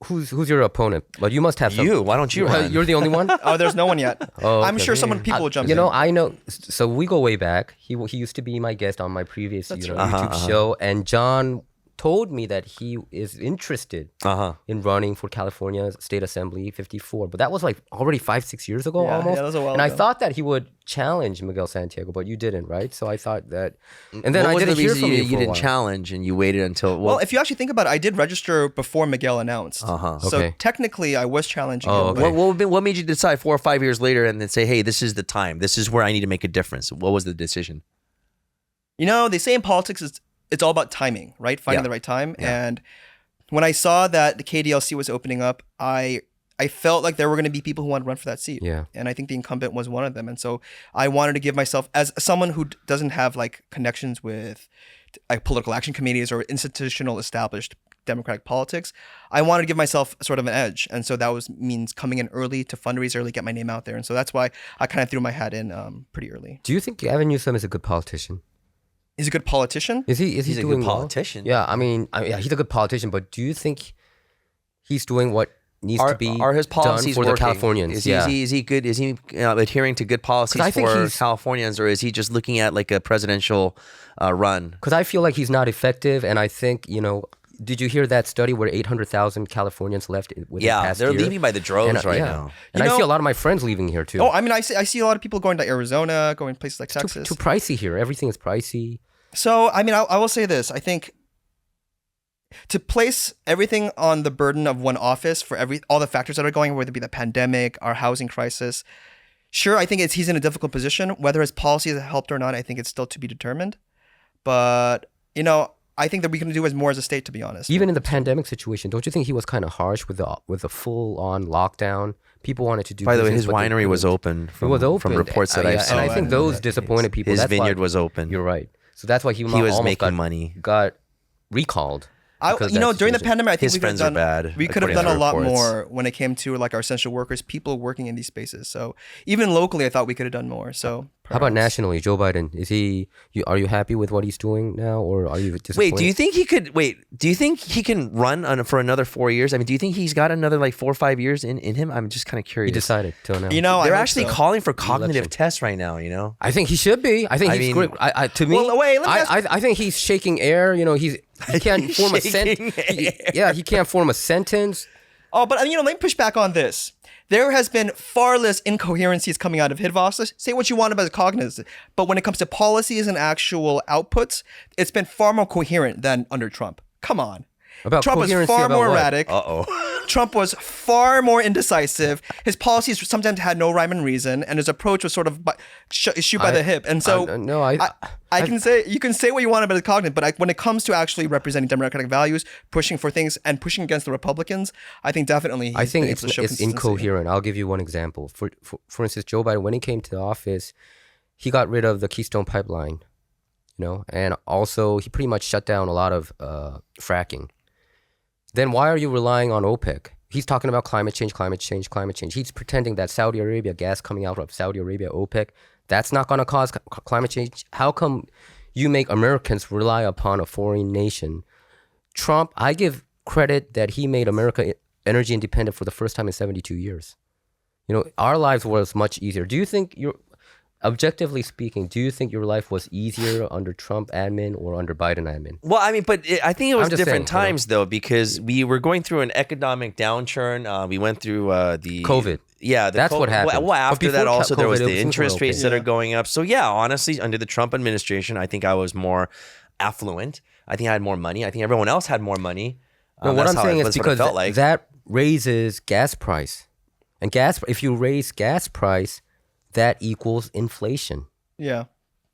Who's your opponent? But you must have some. You. Why don't you run? You're the only one? Oh, there's no one yet. Oh, I'm okay. sure people will jump You in. know, I know. So we go way back. He used to be my guest on my previous YouTube show, and John told me that he is interested in running for California State Assembly 54. But that was like already 5-6 years ago almost. that was a while and I ago. thought that he would challenge Miguel Santiago, but you didn't, right? So I thought that. And then What I was didn't the hear reason from you you for a didn't while. challenge and you waited until Well, if you actually think about it, I did register before Miguel announced. So Okay. technically, I was challenging Oh, him. okay. but- what made you decide 4 or 5 years later and then say, hey, this is the time. This is where I need to make a difference. What was the decision? You know, they say in politics it's all about timing, right? Finding the right time. Yeah. And when I saw that the KDLC was opening up, I felt like there were going to be people who wanted to run for that seat. Yeah. And I think the incumbent was one of them. And so I wanted to give myself, as someone who doesn't have like connections with like political action committees or institutional established democratic politics, I wanted to give myself sort of an edge. And so that means coming in early to fundraise early, get my name out there. And so that's why I kind of threw my hat in pretty early. Do you think Gavin Newsom is a good politician? He's a good politician. Is he He's a doing good well? politician. Yeah, I mean, yeah, he's a good politician, but do you think he's doing what needs to be Are his done policies for working? the Californians? Is he good? Is he adhering to good policies I think for he's- Californians, or is he just looking at like a presidential run? Because I feel like he's not effective, and I think, did you hear that study where 800,000 Californians left within the past they're year? leaving by the droves And, right yeah. now. And You I see know- a lot of my friends leaving here too. Oh, I mean, I see a lot of people going to Arizona, going places like too, Texas. too pricey here. Everything is pricey. So, I mean, I will say this. I think to place everything on the burden of one office for all the factors that are going, whether it be the pandemic, our housing crisis, sure, I think he's in a difficult position. Whether his policies have helped or not, I think it's still to be determined. But, I think that we can do as more as a state, to be honest. Even in the pandemic situation, don't you think he was kind of harsh with the full-on lockdown? People wanted to do. By the way, his business, but they winery was couldn't. open. It was open from reports that I've seen. and I think those disappointed people. His That's why- vineyard was open. You're right. So that's why he was almost making money. Got recalled. During the pandemic, I think His we could friends have are done, bad, we could have according done to a lot reports. more when it came to like our essential workers, people working in these spaces. So even locally, I thought we could have done more. So How about perhaps. nationally, Joe Biden? Is he? Are you happy with what he's doing now, or are you disappointed? Wait, do you think he could? Do you think he can run for another 4 years? I mean, do you think he's got another like 4 or 5 years in him? I'm just kind of He curious. decided to announce? You know, I They're hope actually so. calling for cognitive election. tests right now. You know, I think he should be. I think I he's mean- great. To me, Well, wait, let me ask- I think he's shaking air. You know, he can't form a Shaking sentence. He can't form a sentence. Oh, but let me push back on this. There has been far less incoherencies coming out of Hidvas. Say what you want about cognitive, but when it comes to policies and actual outputs, it's been far more coherent than under Trump. Come on. About Trump was coherency far about more what? erratic. Trump was far more indecisive. His policies sometimes had no rhyme and reason, and his approach was sort of shoot by the hip. And so, I can say you can say what you want about the cognitive, but when it comes to actually representing democratic values, pushing for things, and pushing against the Republicans, I think definitely. I think he's been able to show it's consistency. incoherent. I'll give you one example. For instance, Joe Biden, when he came to office, he got rid of the Keystone Pipeline, and also he pretty much shut down a lot of fracking. Then why are you relying on OPEC? He's talking about climate change. He's pretending that Saudi Arabia, gas coming out of Saudi Arabia, OPEC, that's not going to cause climate change. How come you make Americans rely upon a foreign nation? Trump, I give credit that he made America energy independent for the first time in 72 years. Our lives was much easier. Do you think objectively speaking, do you think your life was easier under Trump admin or under Biden admin? Well, I mean, but I think it was I'm just different saying, times though, because we were going through an economic downturn. We went through the COVID. Yeah, That's what happened. Well, after that, before also there was COVID, the things were interest okay. rates that are going up. So yeah, honestly, under the Trump administration, I think I was more affluent. I think I had more money. I think everyone else had more money. No, what I'm saying is that's what it because felt like. that raises gas price, and if you raise gas price, that equals inflation. Yeah.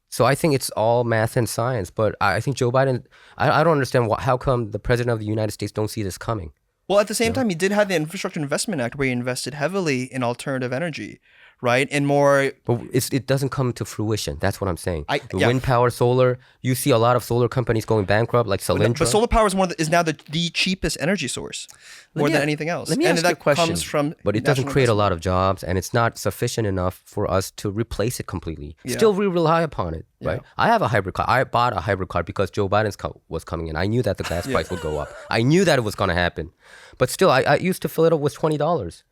So I think it's all math and science. But I think Joe Biden, I don't understand how come the president of the United States don't see this coming. Well, at the same time, he did have the Infrastructure Investment Act where he invested heavily in alternative energy, right? In more. But it doesn't come to fruition. That's what I'm saying. The yeah. wind power, solar, you see a lot of solar companies going bankrupt, like Solyndra. But solar power is now the cheapest energy source, more than anything else. let me ask you a that question. comes from. But it doesn't national create a investment. lot of jobs, and it's not sufficient enough for us to replace it completely. Yeah. Still, we rely upon it, right? I have a hybrid car. I bought a hybrid car because Joe Biden's was coming in. I knew that the gas price would go up. I knew that it was going to happen. But still, I used to fill it up with $20,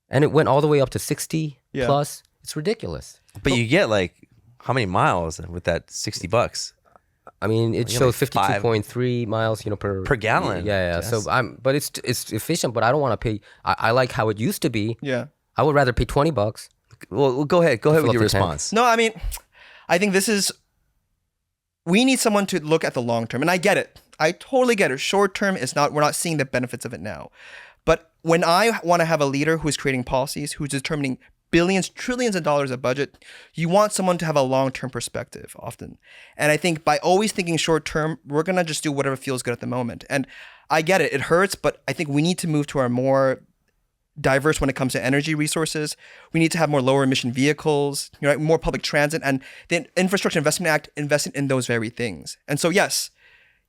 and it went all the way up to 60 plus. It's ridiculous. But you get like how many miles with that $60? I mean, it You're shows like 52.3 miles, per gallon. Yeah. Yes. So but it's efficient, but I don't want to pay. I like how it used to be. Yeah. I would rather pay $20. Well, go ahead. Go ahead fill with up your the tank. response. No, I mean, I think we need someone to look at the long term. And I get it. I totally get it. Short term is we're not seeing the benefits of it now. But when I want to have a leader who's creating policies, who's determining billions, trillions of dollars of budget, you want someone to have a long-term perspective often. And I think by always thinking short-term, we're going to just do whatever feels good at the moment. And I get it. It hurts, but I think we need to move to our more diverse when it comes to energy resources. We need to have more lower emission vehicles, more public transit, and the Infrastructure Investment Act invested in those very things. And so, yes,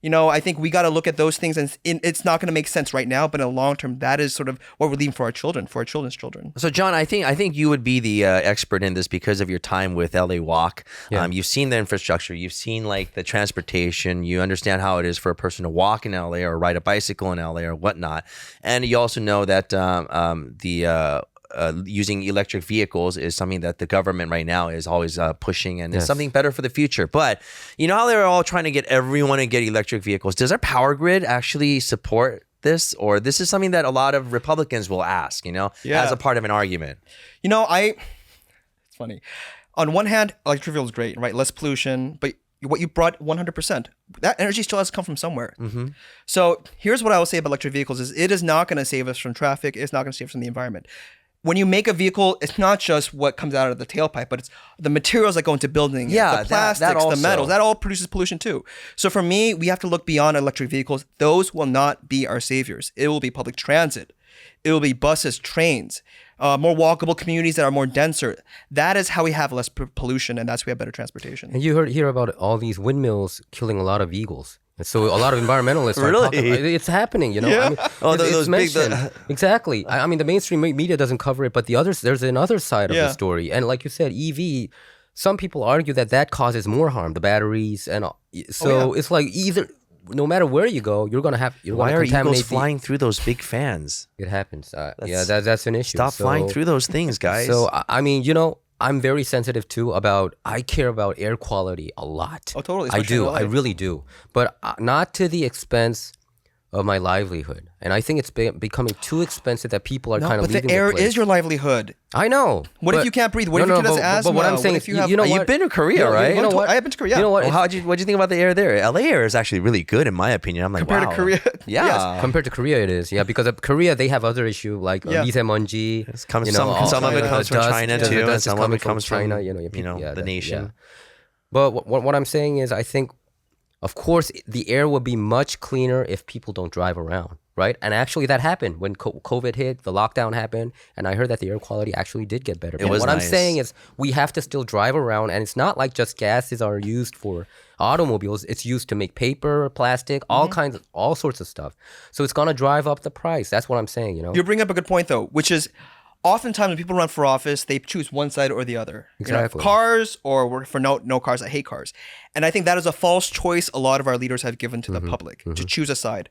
I think we got to look at those things, and it's not going to make sense right now, but in the long term, that is sort of what we're leaving for our children, for our children's children. So, John, I think you would be the expert in this because of your time with LA Walk. Yeah. You've seen the infrastructure, you've seen like the transportation, you understand how it is for a person to walk in LA or ride a bicycle in LA or whatnot, and you also know that using electric vehicles is something that the government right now is always pushing, and it's something better for the future. But you know how they're all trying to get everyone to get electric vehicles. Does our power grid actually support this, or this is something that a lot of Republicans will ask, as a part of an argument? It's funny. On one hand, electric vehicle is great, right? Less pollution, but what you brought 100%, that energy still has to come from somewhere. Mm-hmm. So here's what I will say about electric vehicles is it is not going to save us from traffic. It's not going to save us from the environment. when you make a vehicle, it's not just what comes out of the tailpipe, but it's the materials that go into building it, Yeah, the plastics, that also. the metals. That all produces pollution too. So for me, we have to look beyond electric vehicles. Those will not be our saviors. It will be public transit. It will be buses, trains, more walkable communities that are more denser. That is how we have less pollution, and that's how we have better transportation. And you hear about all these windmills killing a lot of eagles. And so a lot of environmentalists are Really? talking, it's happening, you know. Yeah. I mean, Oh, it's those big- mentioned. Exactly. I mean, the mainstream media doesn't cover it, but there's another side of the Yeah. story. And like you said, EV, some people argue that causes more harm, the batteries, and so it's like either. No matter where you go, you're gonna Why are contaminate eagles flying through those big fans? It happens. That's an issue. Stop flying through those things, guys. So I mean, I'm very sensitive too I care about air quality a lot. Oh, totally, I especially do. in LA. I really do. But not to the expense of my livelihood. And I think it's becoming too expensive that people are No, kind of but the leaving air place. is your livelihood. I know. What if but- you can't breathe? What if no, your kid has but asthma? what I'm What saying if is, you have- know You've what? been to Korea, right? You know what? I have been to Korea. You know what? Well, what'd you think about the air there? LA air is actually really good in my opinion. I'm like, Compared to wow. Korea? Yeah. Compared to Korea, it is. Yeah, because of Korea, they have other issue like Yeah. misemonji. Some of it comes from China the too, and dust is some of coming it comes from China. the nation. But what I'm saying is, I think, of course, the air would be much cleaner if people don't drive around, right? And actually, that happened when COVID hit, the lockdown happened, and I heard that the air quality actually did get better. But was what I'm nice. saying is, we have to still drive around, and it's not like just gases are used for automobiles. It's used to make paper, plastic, all sorts of stuff. So it's gonna drive up the price. That's what I'm saying. You bring up a good point, though, which is oftentimes when people run for office, they choose one side or the other. Exactly. Cars or for no cars. I hate cars. And I think that is a false choice a lot of our leaders have given to the public, to choose a side.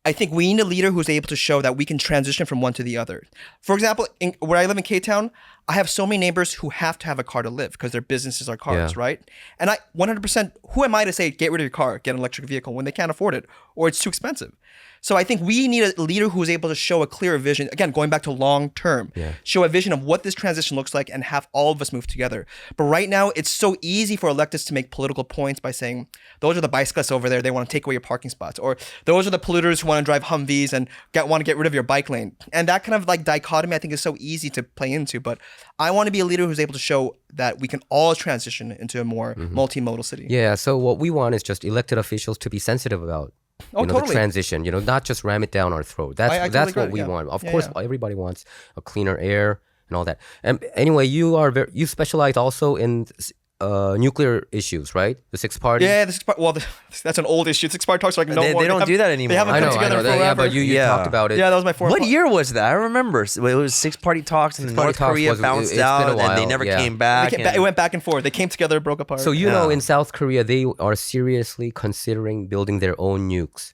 I think we need a leader who's able to show that we can transition from one to the other. For example, where I live in K-Town, I have so many neighbors who have to have a car to live because their businesses are cars, Yeah. right? And 100%, who am I to say, get rid of your car, get an electric vehicle when they can't afford it or it's too expensive? So I think we need a leader who is able to show a clear vision. Again, going back to long term, show a vision of what this transition looks like and have all of us move together. But right now, it's so easy for electeds to make political points by saying, those are the bicyclists over there. They want to take away your parking spots. Or those are the polluters who want to drive Humvees and want to get rid of your bike lane. And that kind of like dichotomy, I think, is so easy to play into. But I want to be a leader who's able to show that we can all transition into a more multimodal city. Yeah, so what we want is just elected officials to be sensitive about the totally. transition, not just ram it down our throat. That's I that's totally what we agree, yeah. want. Of Yeah, course, yeah. everybody wants a cleaner air and all that. And anyway, you specialize also in nuclear issues, right? The Sixth Party. Yeah, the six part. Well, that's an old issue. Six part talks are like no They more. don't do that anymore. They haven't I been know, together that, forever. yeah, but you Yeah. talked about it. Yeah, that was my fourth. What year was that? I remember. It was six-party talks, and Six-party North talks Korea was- bounced it's been a out, and they while, never yeah. came back. It went back and forth. They came together, broke apart. So you know, Yeah. in South Korea, they are seriously considering building their own nukes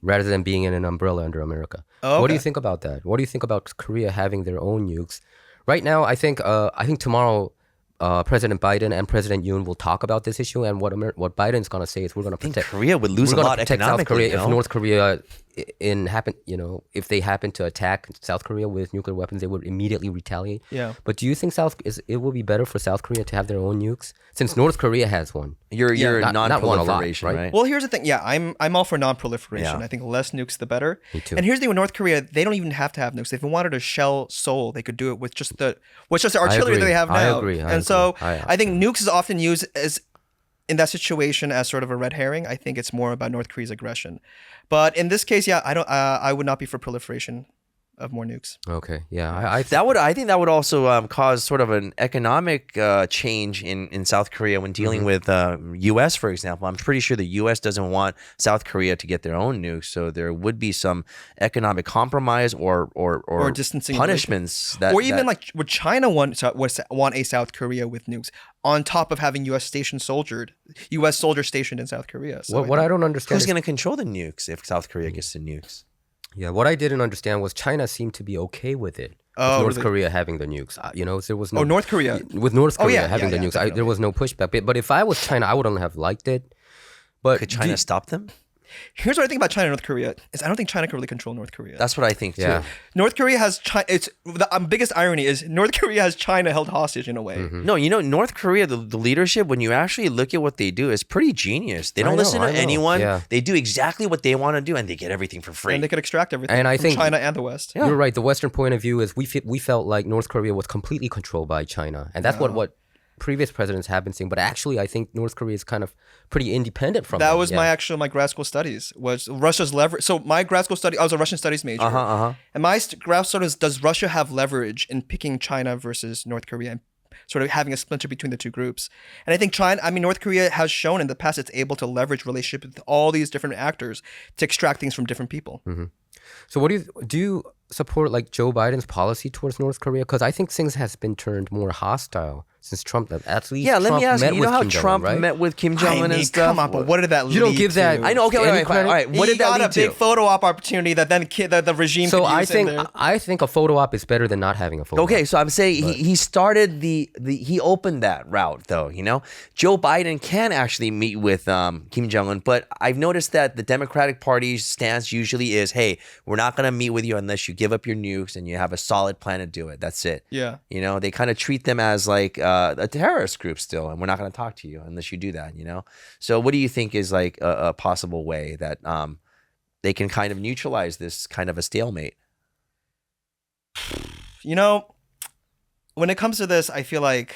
rather than being in an umbrella under America. Oh, What do you okay. think about that? What do you think about Korea having their own nukes? Right now, I think tomorrow, President Biden and President Yoon will talk about this issue, and what Biden's going to say is we're going to I think protect. Korea would lose we're a gonna lot protect South economically. Korea if North Korea if they happen to attack South Korea with nuclear weapons, they would immediately retaliate. Yeah. But do you think it will be better for South Korea to have their own nukes since North Korea has one? You're not one a lot, non-proliferation, right? right? Well, here's the thing. Yeah, I'm all for non-proliferation. Yeah. I think less nukes, the better. Me too. And here's the thing with North Korea: they don't even have to have nukes. If they wanted to shell Seoul, they could do it with just the artillery that agree. they have I now. agree. And so I I think nukes is often used as in that situation as sort of a red herring. I think it's more about North Korea's aggression. But in this case, yeah, I would not be for proliferation of more nukes. Okay, yeah, I I think that would also cause sort of an economic change in South Korea when dealing with U.S. for example. I'm pretty sure the U.S. doesn't want South Korea to get their own nukes, so there would be some economic compromise or distancing punishments or even like would China want a South Korea with nukes on top of having U.S. soldiers stationed in South Korea? So what I don't understand who's is, going to control the nukes if South Korea gets the nukes? yeah, what I didn't understand was China seemed to be okay with it. Oh, with North really? Korea having the nukes, there was no. North Korea. With North Oh, Korea yeah, having yeah, the yeah, nukes, definitely. there was no pushback. But if I was China, I wouldn't have liked it. But Could China stop them? here's what I think about China and North Korea is I don't think China can really control North Korea. That's what I think too. Yeah. North Korea has China. It's the biggest irony is North Korea has China held hostage in a way. No, North Korea, the leadership, when you actually look at what they do, is pretty genius. They don't listen to anyone. Yeah. They do exactly what they want to do, and they get everything for free. And they could extract everything And I from think- China and the West. Yeah. You're right. The Western point of view is we felt like North Korea was completely controlled by China, and that's what previous presidents have been saying. But actually, I think North Korea is kind of pretty independent from That them. was my grad school studies was Russia's leverage. So my grad school study, I was a Russian studies major, and my grad studies does Russia have leverage in picking China versus North Korea and sort of having a splinter between the two groups. And I think North Korea has shown in the past it's able to leverage relationship with all these different actors to extract things from different people. So what do you support like Joe Biden's policy towards North Korea? Because I think things has been turned more hostile since Trump. At least Yeah, let Trump me ask met you. You with know how Kim Jong-un, Trump right? met with Kim Jong Un and stuff? Come on, but what did that lead You don't give that- to? I know. Okay, Any wait, all right. What He did that got lead a big to? photo op opportunity that then the regime So could I use in think there. I think a photo op is better than not having a photo Okay, op. so I'm saying he started he opened that route though, Joe Biden can actually meet with Kim Jong Un, but I've noticed that the Democratic Party's stance usually is, hey, we're not gonna meet with you unless you give up your nukes and you have a solid plan to do it. That's it. Yeah. They kind of treat them as like a terrorist group still, and we're not gonna talk to you unless you do that. So what do you think is like a possible way that they can kind of neutralize this kind of a stalemate? When it comes to this, I feel like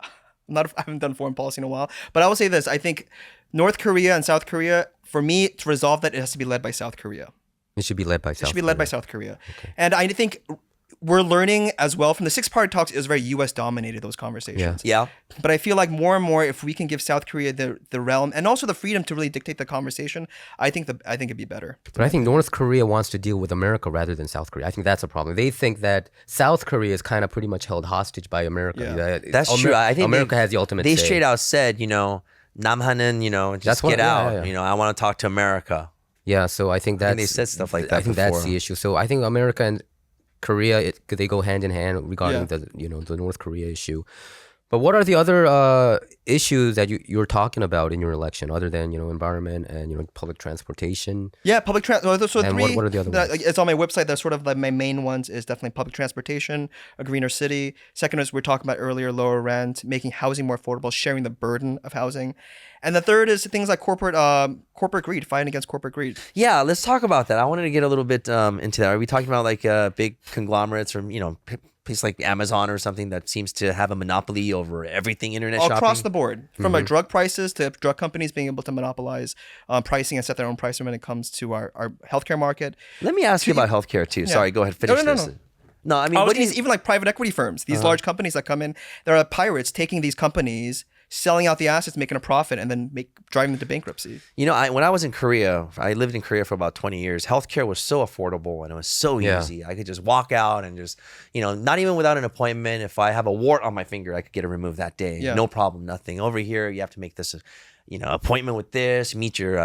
I haven't done foreign policy in a while, but I will say this: I think North Korea and South Korea, for me, to resolve that, it has to be led by South Korea. It should be led by South. It should be led by South Korea, and I think we're learning as well from the six-party talks. It was very U.S. dominated those conversations. Yeah. But I feel like more and more, if we can give South Korea the realm and also the freedom to really dictate the conversation, I think it'd be better. But I think North Korea wants to deal with America rather than South Korea. I think that's a problem. They think that South Korea is kind of pretty much held hostage by America. Yeah. That's true. I think America has the ultimate They say. straight out said, Namhanin, just That's what- get out. yeah. I want to talk to America. Yeah, so I think that's they said stuff like that I think that's before. the issue. So I think America and Korea, they go hand in hand regarding Yeah. the North Korea issue. But what are the other issues that you're talking about in your election, other than environment and public transportation? Yeah, public transport. So And three. what are the other ones? It's on my website. That's sort of my main ones. Is definitely public transportation, a greener city. Second is we're talking about earlier, lower rent, making housing more affordable, sharing the burden of housing, and the third is things like corporate greed, fighting against corporate greed. Yeah, let's talk about that. I wanted to get a little bit into that. Are we talking about like big conglomerates or place like Amazon or something that seems to have a monopoly over everything internet shopping? Across the board, from drug prices to drug companies being able to monopolize pricing and set their own pricing when it comes to our healthcare market. Let me ask you about healthcare too. Sorry, go ahead. Finish No. this. No, I mean, Oh, what do you, even like private equity firms, these large companies that come in, there are pirates taking these companies, selling out the assets, making a profit, and then driving them to bankruptcy. when I was in Korea, I lived in Korea for about 20 years. Healthcare was so affordable and it was so easy. I could just walk out and just, not even without an appointment. If I have a wart on my finger, I could get it removed that day. Yeah. No problem, nothing. Over here, you have to make this, appointment with this, meet your,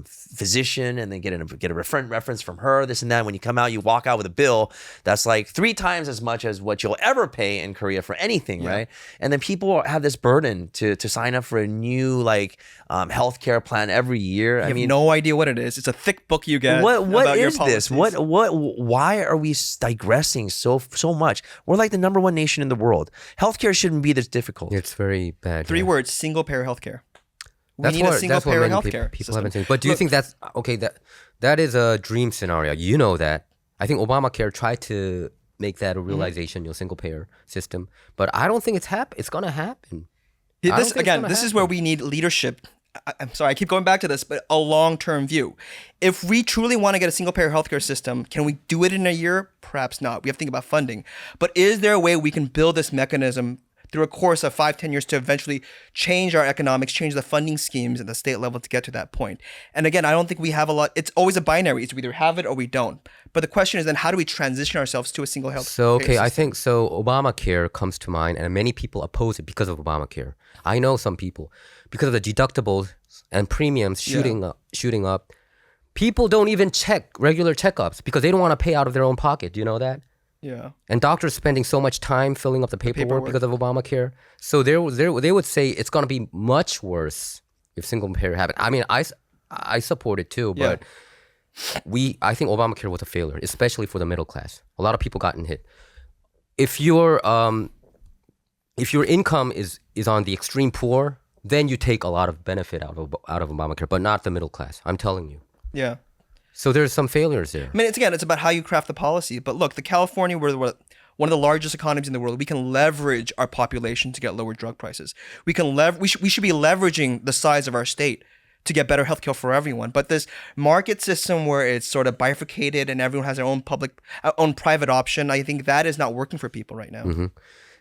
physician, and then get a reference from her, this and that. When you come out, you walk out with a bill that's like 3 times as much as what you'll ever pay in Korea for anything, right? And then people have this burden to sign up for a new healthcare plan every year. I mean, no idea what it is. It's a thick book you get. What about your is this? policies. Why are we digressing so much? We're like the number 1 nation in the world. Healthcare shouldn't be this difficult. It's very bad. 3 yeah. words: single payer healthcare. We That's need what, a single that's what payer many healthcare people system. have been saying. But do you think that's okay? That is a dream scenario. You know that. I think Obamacare tried to make that a realization, single payer system. But I don't think it's gonna happen. I don't This think it's again, gonna this is happen. where we need leadership. I'm sorry, I keep going back to this, but a long-term view. If we truly want to get a single-payer healthcare system, can we do it in a year? Perhaps not. We have to think about funding. But is there a way we can build this mechanism through a course of 5-10 years to eventually change our economics, change the funding schemes at the state level to get to that point? And again, I don't think we have a lot. It's always a binary. It's we either have it or we don't. But the question is then, how do we transition ourselves to a single health? So, okay, I think so. Obamacare comes to mind, and many people oppose it because of Obamacare. I know some people because of the deductibles and premiums shooting up. People don't even check regular checkups because they don't want to pay out of their own pocket. Do you know that? Yeah. And doctors spending so much time filling up the paperwork because of Obamacare. So they would say it's going to be much worse if single payer happen. I mean, I support it too, but I think Obamacare was a failure, especially for the middle class. A lot of people gotten hit. If your income is on the extreme poor, then you take a lot of benefit out of Obamacare, but not the middle class. I'm telling you. Yeah. So there's some failures there. I mean, it's about how you craft the policy. But look, the California, we're one of the largest economies in the world. We can leverage our population to get lower drug prices. We should be leveraging the size of our state to get better healthcare for everyone. But this market system where it's sort of bifurcated and everyone has their own private option, I think that is not working for people right now. Mm-hmm.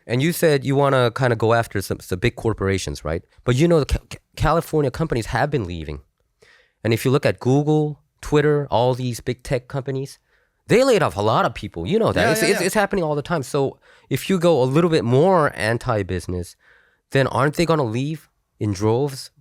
And you said you want to kind of go after some big corporations, right? But the California companies have been leaving. And if you look at Google, Twitter, all these big tech companies, they laid off a lot of people. You know that. It's happening all the time. So if you go a little bit more anti-business, then aren't they going to leave in droves?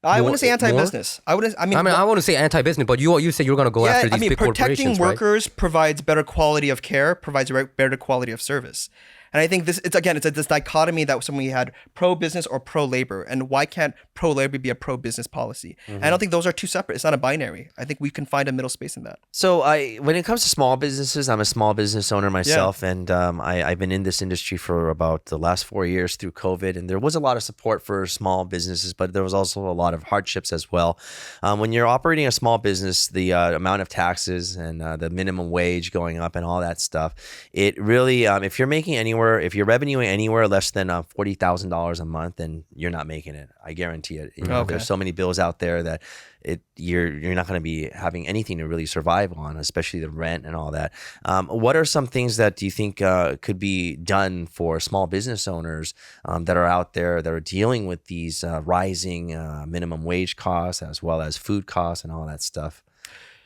I wouldn't say anti-business. I wouldn't say anti-business, but you said you're going to go after these big corporations, protecting workers provides better quality of care, provides better quality of service. And I think this dichotomy that when we had pro-business or pro-labor, and why can't pro-labor be a pro-business policy? And I don't think those are two separate. It's not a binary. I think we can find a middle space in that. So when it comes to small businesses, I'm a small business owner myself, and I've been in this industry for about the last 4 years through COVID, and there was a lot of support for small businesses, but there was also a lot of hardships as well. When you're operating a small business, the amount of taxes and the minimum wage going up and all that stuff, it really, if you're making if you're revenuing anywhere less than $40,000 a month, then you're not making it. I guarantee it. There's so many bills out there that you're not going to be having anything to really survive on, especially the rent and all that. What are some things that do you think could be done for small business owners that are out there that are dealing with these rising minimum wage costs as well as food costs and all that stuff?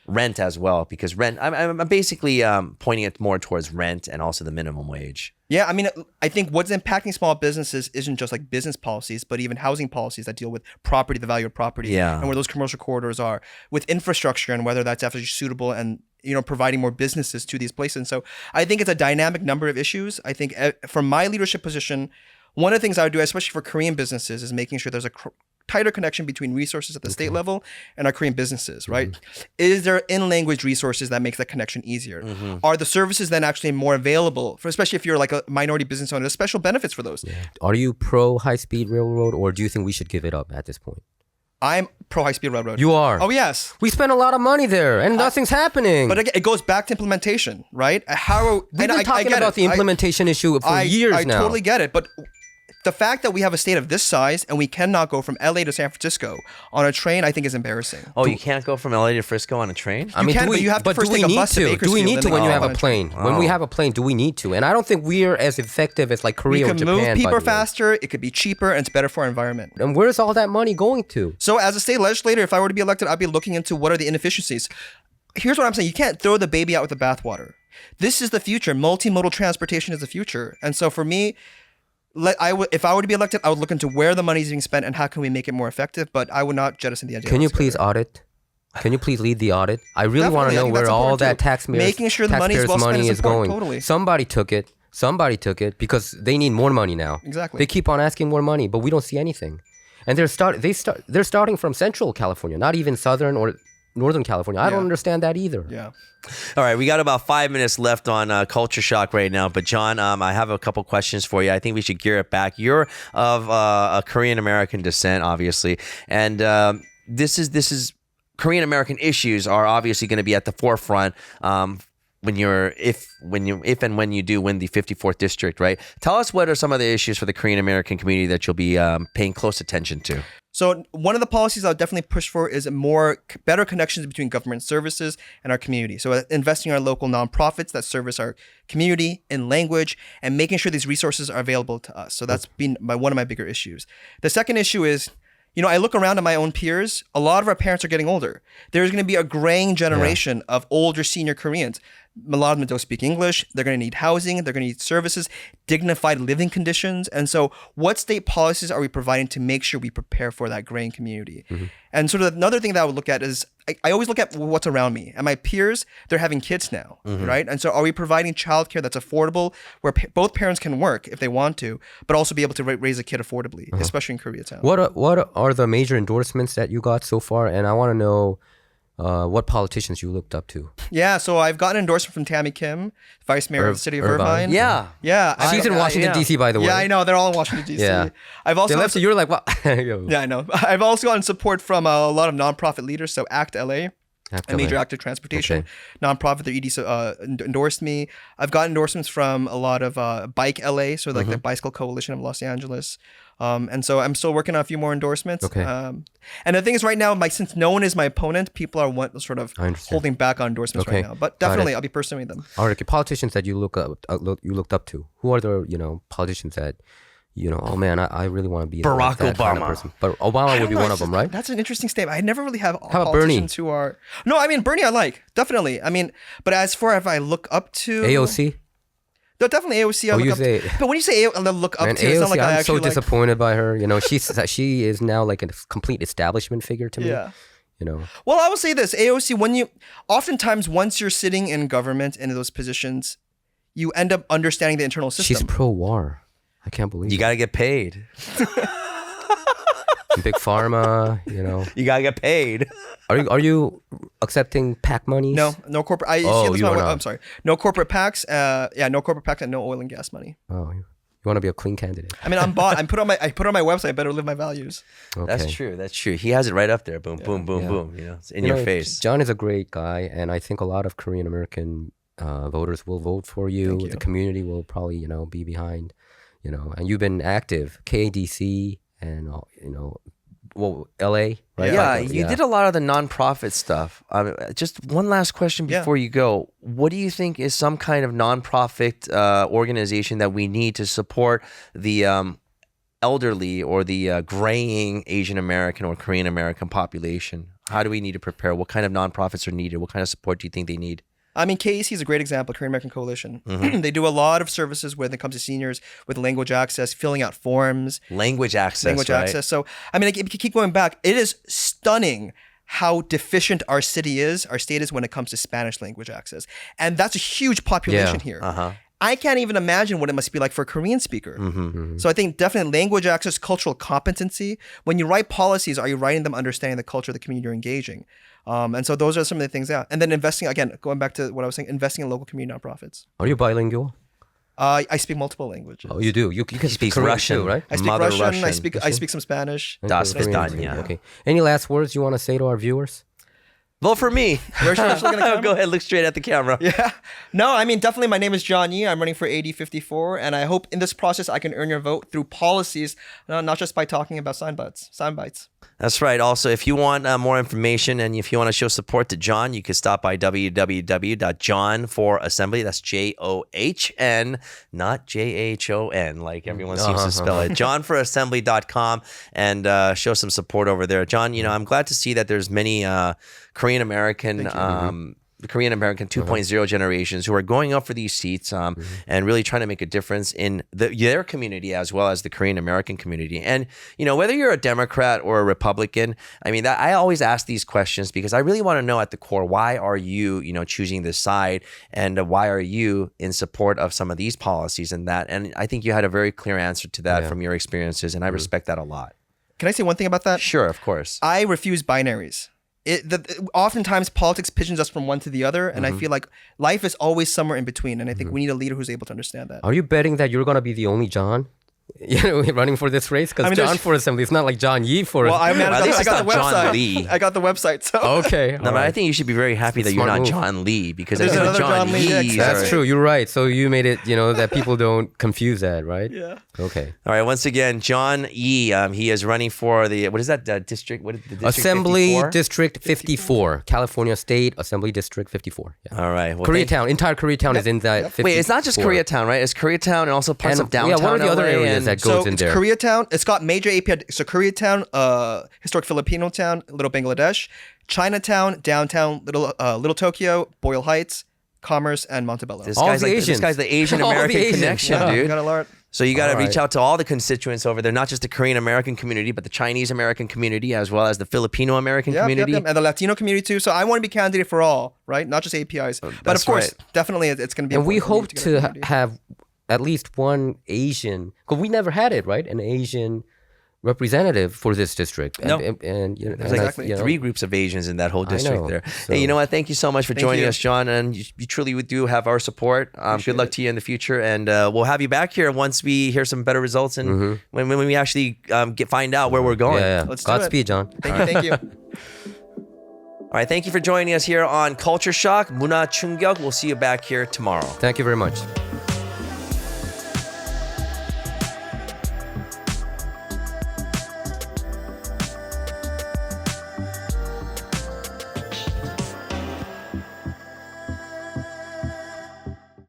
Rent as well, because rent, I'm basically pointing it more towards rent and also the minimum wage. Yeah, I mean, I think what's impacting small businesses isn't just like business policies, but even housing policies that deal with property, the value of property, and where those commercial corridors are, with infrastructure and whether that's actually suitable and providing more businesses to these places. And so I think it's a dynamic number of issues. I think from my leadership position, one of the things I would do, especially for Korean businesses, is making sure there's a tighter connection between resources at the state level and our Korean businesses, right? Is there in-language resources that makes that connection easier? Are the services then actually more available, especially if you're like a minority business owner, there's special benefits for those? Are you pro high-speed railroad, or do you think we should give it up at this point? I'm pro high-speed railroad. You are? Oh, yes. We spend a lot of money there, and nothing's happening. But again, it goes back to implementation, right? We've been talking about the implementation issue for years now. I totally get it, but the fact that we have a state of this size and we cannot go from LA to San Francisco on a train, I think is embarrassing. Oh, you can't go from LA to Frisco on a train? But you have to first take a bus to Bakersfield. Do we need to when you have a plane? When we have a plane, do we need to? And I don't think we're as effective as like Korea or Japan. We can move people faster, it could be cheaper, and it's better for our environment. And where's all that money going to? So as a state legislator, if I were to be elected, I'd be looking into what are the inefficiencies. Here's what I'm saying. You can't throw the baby out with the bathwater. This is the future. Multimodal transportation is the future. And so for me, if I were to be elected, I would look into where the money is being spent and how can we make it more effective, but I would not jettison the idea. Can you please audit? Can you please lead the audit? I really want to know where all that making sure the money is going. Totally. Somebody took it because they need more money now. Exactly. They keep on asking more money, but we don't see anything. And they're starting from Central California, not even Southern or Northern California. I don't understand that either. Yeah. All right, we got about 5 minutes left on Culture Shock right now. But John, I have a couple questions for you. I think we should gear it back. You're of a Korean American descent, obviously, and this is Korean American issues are obviously going to be at the forefront. When you do win the 54th district, right? Tell us what are some of the issues for the Korean American community that you'll be paying close attention to. So one of the policies I'll definitely push for is better connections between government services and our community. So investing in our local nonprofits that service our community in language and making sure these resources are available to us. So that's been one of my bigger issues. The second issue is, I look around at my own peers. A lot of our parents are getting older. There's going to be a graying generation of older senior Koreans. A lot of them don't speak English. They're going to need housing. They're going to need services, dignified living conditions. And so what state policies are we providing to make sure we prepare for that graying community? And sort of another thing that I would look at is I always look at what's around me. And my peers, they're having kids now, right? And so are we providing childcare that's affordable where both parents can work if they want to, but also be able to raise a kid affordably, especially in Koreatown? What are the major endorsements that you got so far? And I want to know what politicians you looked up to. Yeah, so I've gotten an endorsement from Tammy Kim, Vice Mayor of the city of Irvine. Irvine. Yeah. Yeah. She's in Washington, D.C., by the way. Yeah, I know. They're all in Washington, D.C. Yeah. I've also They left you, you're like, what? Yeah, I know. I've also gotten support from a lot of nonprofit leaders. So ACT LA, a major active transportation nonprofit, their ED endorsed me. I've gotten endorsements from a lot of Bike LA, so like the Bicycle Coalition of Los Angeles. And so I'm still working on a few more endorsements. Okay. And the thing is, right now, since no one is my opponent, people are sort of holding back on endorsements right now. But definitely, I'll be pursuing them. All right, okay. Politicians that you looked up to. Who are the politicians that oh man, I really want to be Barack that Obama. kind of person. But Obama would be one of them, right? That's an interesting statement. I never really have How about politicians Bernie? who are. No, I mean Bernie. I like definitely. I mean, but as far as I look up to AOC. No, definitely AOC. I look up to, but when you say I look up Man, to, it's not AOC, like I I'm actually so disappointed by her. She is now like a complete establishment figure to me. Yeah. Well, I will say this: AOC. Oftentimes once you're sitting in government in those positions, you end up understanding the internal system. She's pro-war. I can't believe You got to get paid. Big pharma, You got to get paid. Are you accepting PAC monies? No corporate. I'm sorry. No corporate PACs. No corporate PACs and no oil and gas money. Oh, you want to be a clean candidate. I mean, I'm bought. I put on my website. I better live my values. Okay. That's true. He has it right up there. Boom, boom, boom, boom. It's in your face. John is a great guy, and I think a lot of Korean American voters will vote for you. Thank you. The community will probably be behind. And you've been active, KDC and LA, right? Yeah, you did a lot of the nonprofit stuff. Just one last question before you go. What do you think is some kind of nonprofit organization that we need to support the elderly or the graying Asian American or Korean American population? How do we need to prepare? What kind of nonprofits are needed? What kind of support do you think they need? I mean, KAC is a great example, Korean American Coalition. They do a lot of services when it comes to seniors with language access, filling out forms. Language access, right? So, I mean, if you keep going back, it is stunning how deficient our state is when it comes to Spanish language access. And that's a huge population here. I can't even imagine what it must be like for a Korean speaker. So I think definitely language access, cultural competency. When you write policies, are you writing them understanding the culture of the community you're engaging? And so those are some of the things. Yeah. And then investing, again, going back to what I was saying, investing in local community nonprofits. Are you bilingual? I speak multiple languages. Oh, you do? You can speak Korean Russian too, right? I speak Russian. I speak some Spanish. Das Korean, Vidanya. Okay. Any last words you want to say to our viewers? Vote for me. Where's she actually gonna Go ahead, look straight at the camera. Yeah. No, I mean, definitely my name is John Yee. I'm running for AD54. And I hope in this process I can earn your vote through policies, not just by talking about sound bites. That's right. Also, if you want more information and if you want to show support to John, you can stop by www.johnforassembly. That's JOHN, not JHON, like everyone seems to spell it. johnforassembly.com and show some support over there. John, I'm glad to see that there's many Korean American the Korean American 2.0 generations who are going up for these seats and really trying to make a difference in their community as well as the Korean American community. And, whether you're a Democrat or a Republican, I mean, I always ask these questions because I really want to know at the core, why are you, choosing this side and why are you in support of some of these policies and that? And I think you had a very clear answer to that from your experiences, and I respect that a lot. Can I say one thing about that? Sure, of course. I refuse binaries. Oftentimes politics pigeons us from one to the other, and I feel like life is always somewhere in between, and I think we need a leader who's able to understand that. Are you betting that you're going to be the only John running for this race? Because John for Assembly, it's not like John Yee for Well, I got the website. John Lee. I got the website. So Okay. No, but I think you should be very happy that you're Smart not move. John Lee because There's I think another John John Lee. Lee. That's true. You're right. So you made it, that people don't confuse that, right? Yeah. Okay. All right. Once again, John Yee. He is running for the what is that district? What is the district? Assembly 54? District 54, California State Assembly District 54. Yeah. All right. Well, Koreatown, entire Koreatown is in that 54. Wait, it's not just Koreatown, right? It's Koreatown and also parts of downtown. Yeah, what are the other LA areas that goes So in it's there? Koreatown. It's got major API. So Koreatown, historic Filipino town, Little Bangladesh, Chinatown, downtown, Little Tokyo, Boyle Heights, Commerce, and Montebello. This All guy's the like this Asians. guy's the Asian All the American Asians. connection, Yeah, dude. you gotta learn. So you got to All reach right. out to all the constituents over there, not just the Korean American community, but the Chinese American community as well as the Filipino American community. And the Latino community too. So I want to be candidate for all, right? Not just APIs. But that's of course, right. definitely it's going to be. And we important hope for you to get a community. have at least one Asian, because we never had it, right? An Asian representative for this district. No. And you know, There's and like that's, you know, 3 groups of Asians in that whole I district know. there. So- Hey, you know what? Thank you so much for joining you. us, John. And you truly do have our support. Good luck to you in the future. And we'll have you back here once we hear some better results and when we actually find out where we're going. yeah. Let's do it. Godspeed, John. Thank you. All right. Thank you for joining us here on Culture Shock. 문화충격. We'll see you back here tomorrow. Thank you very much.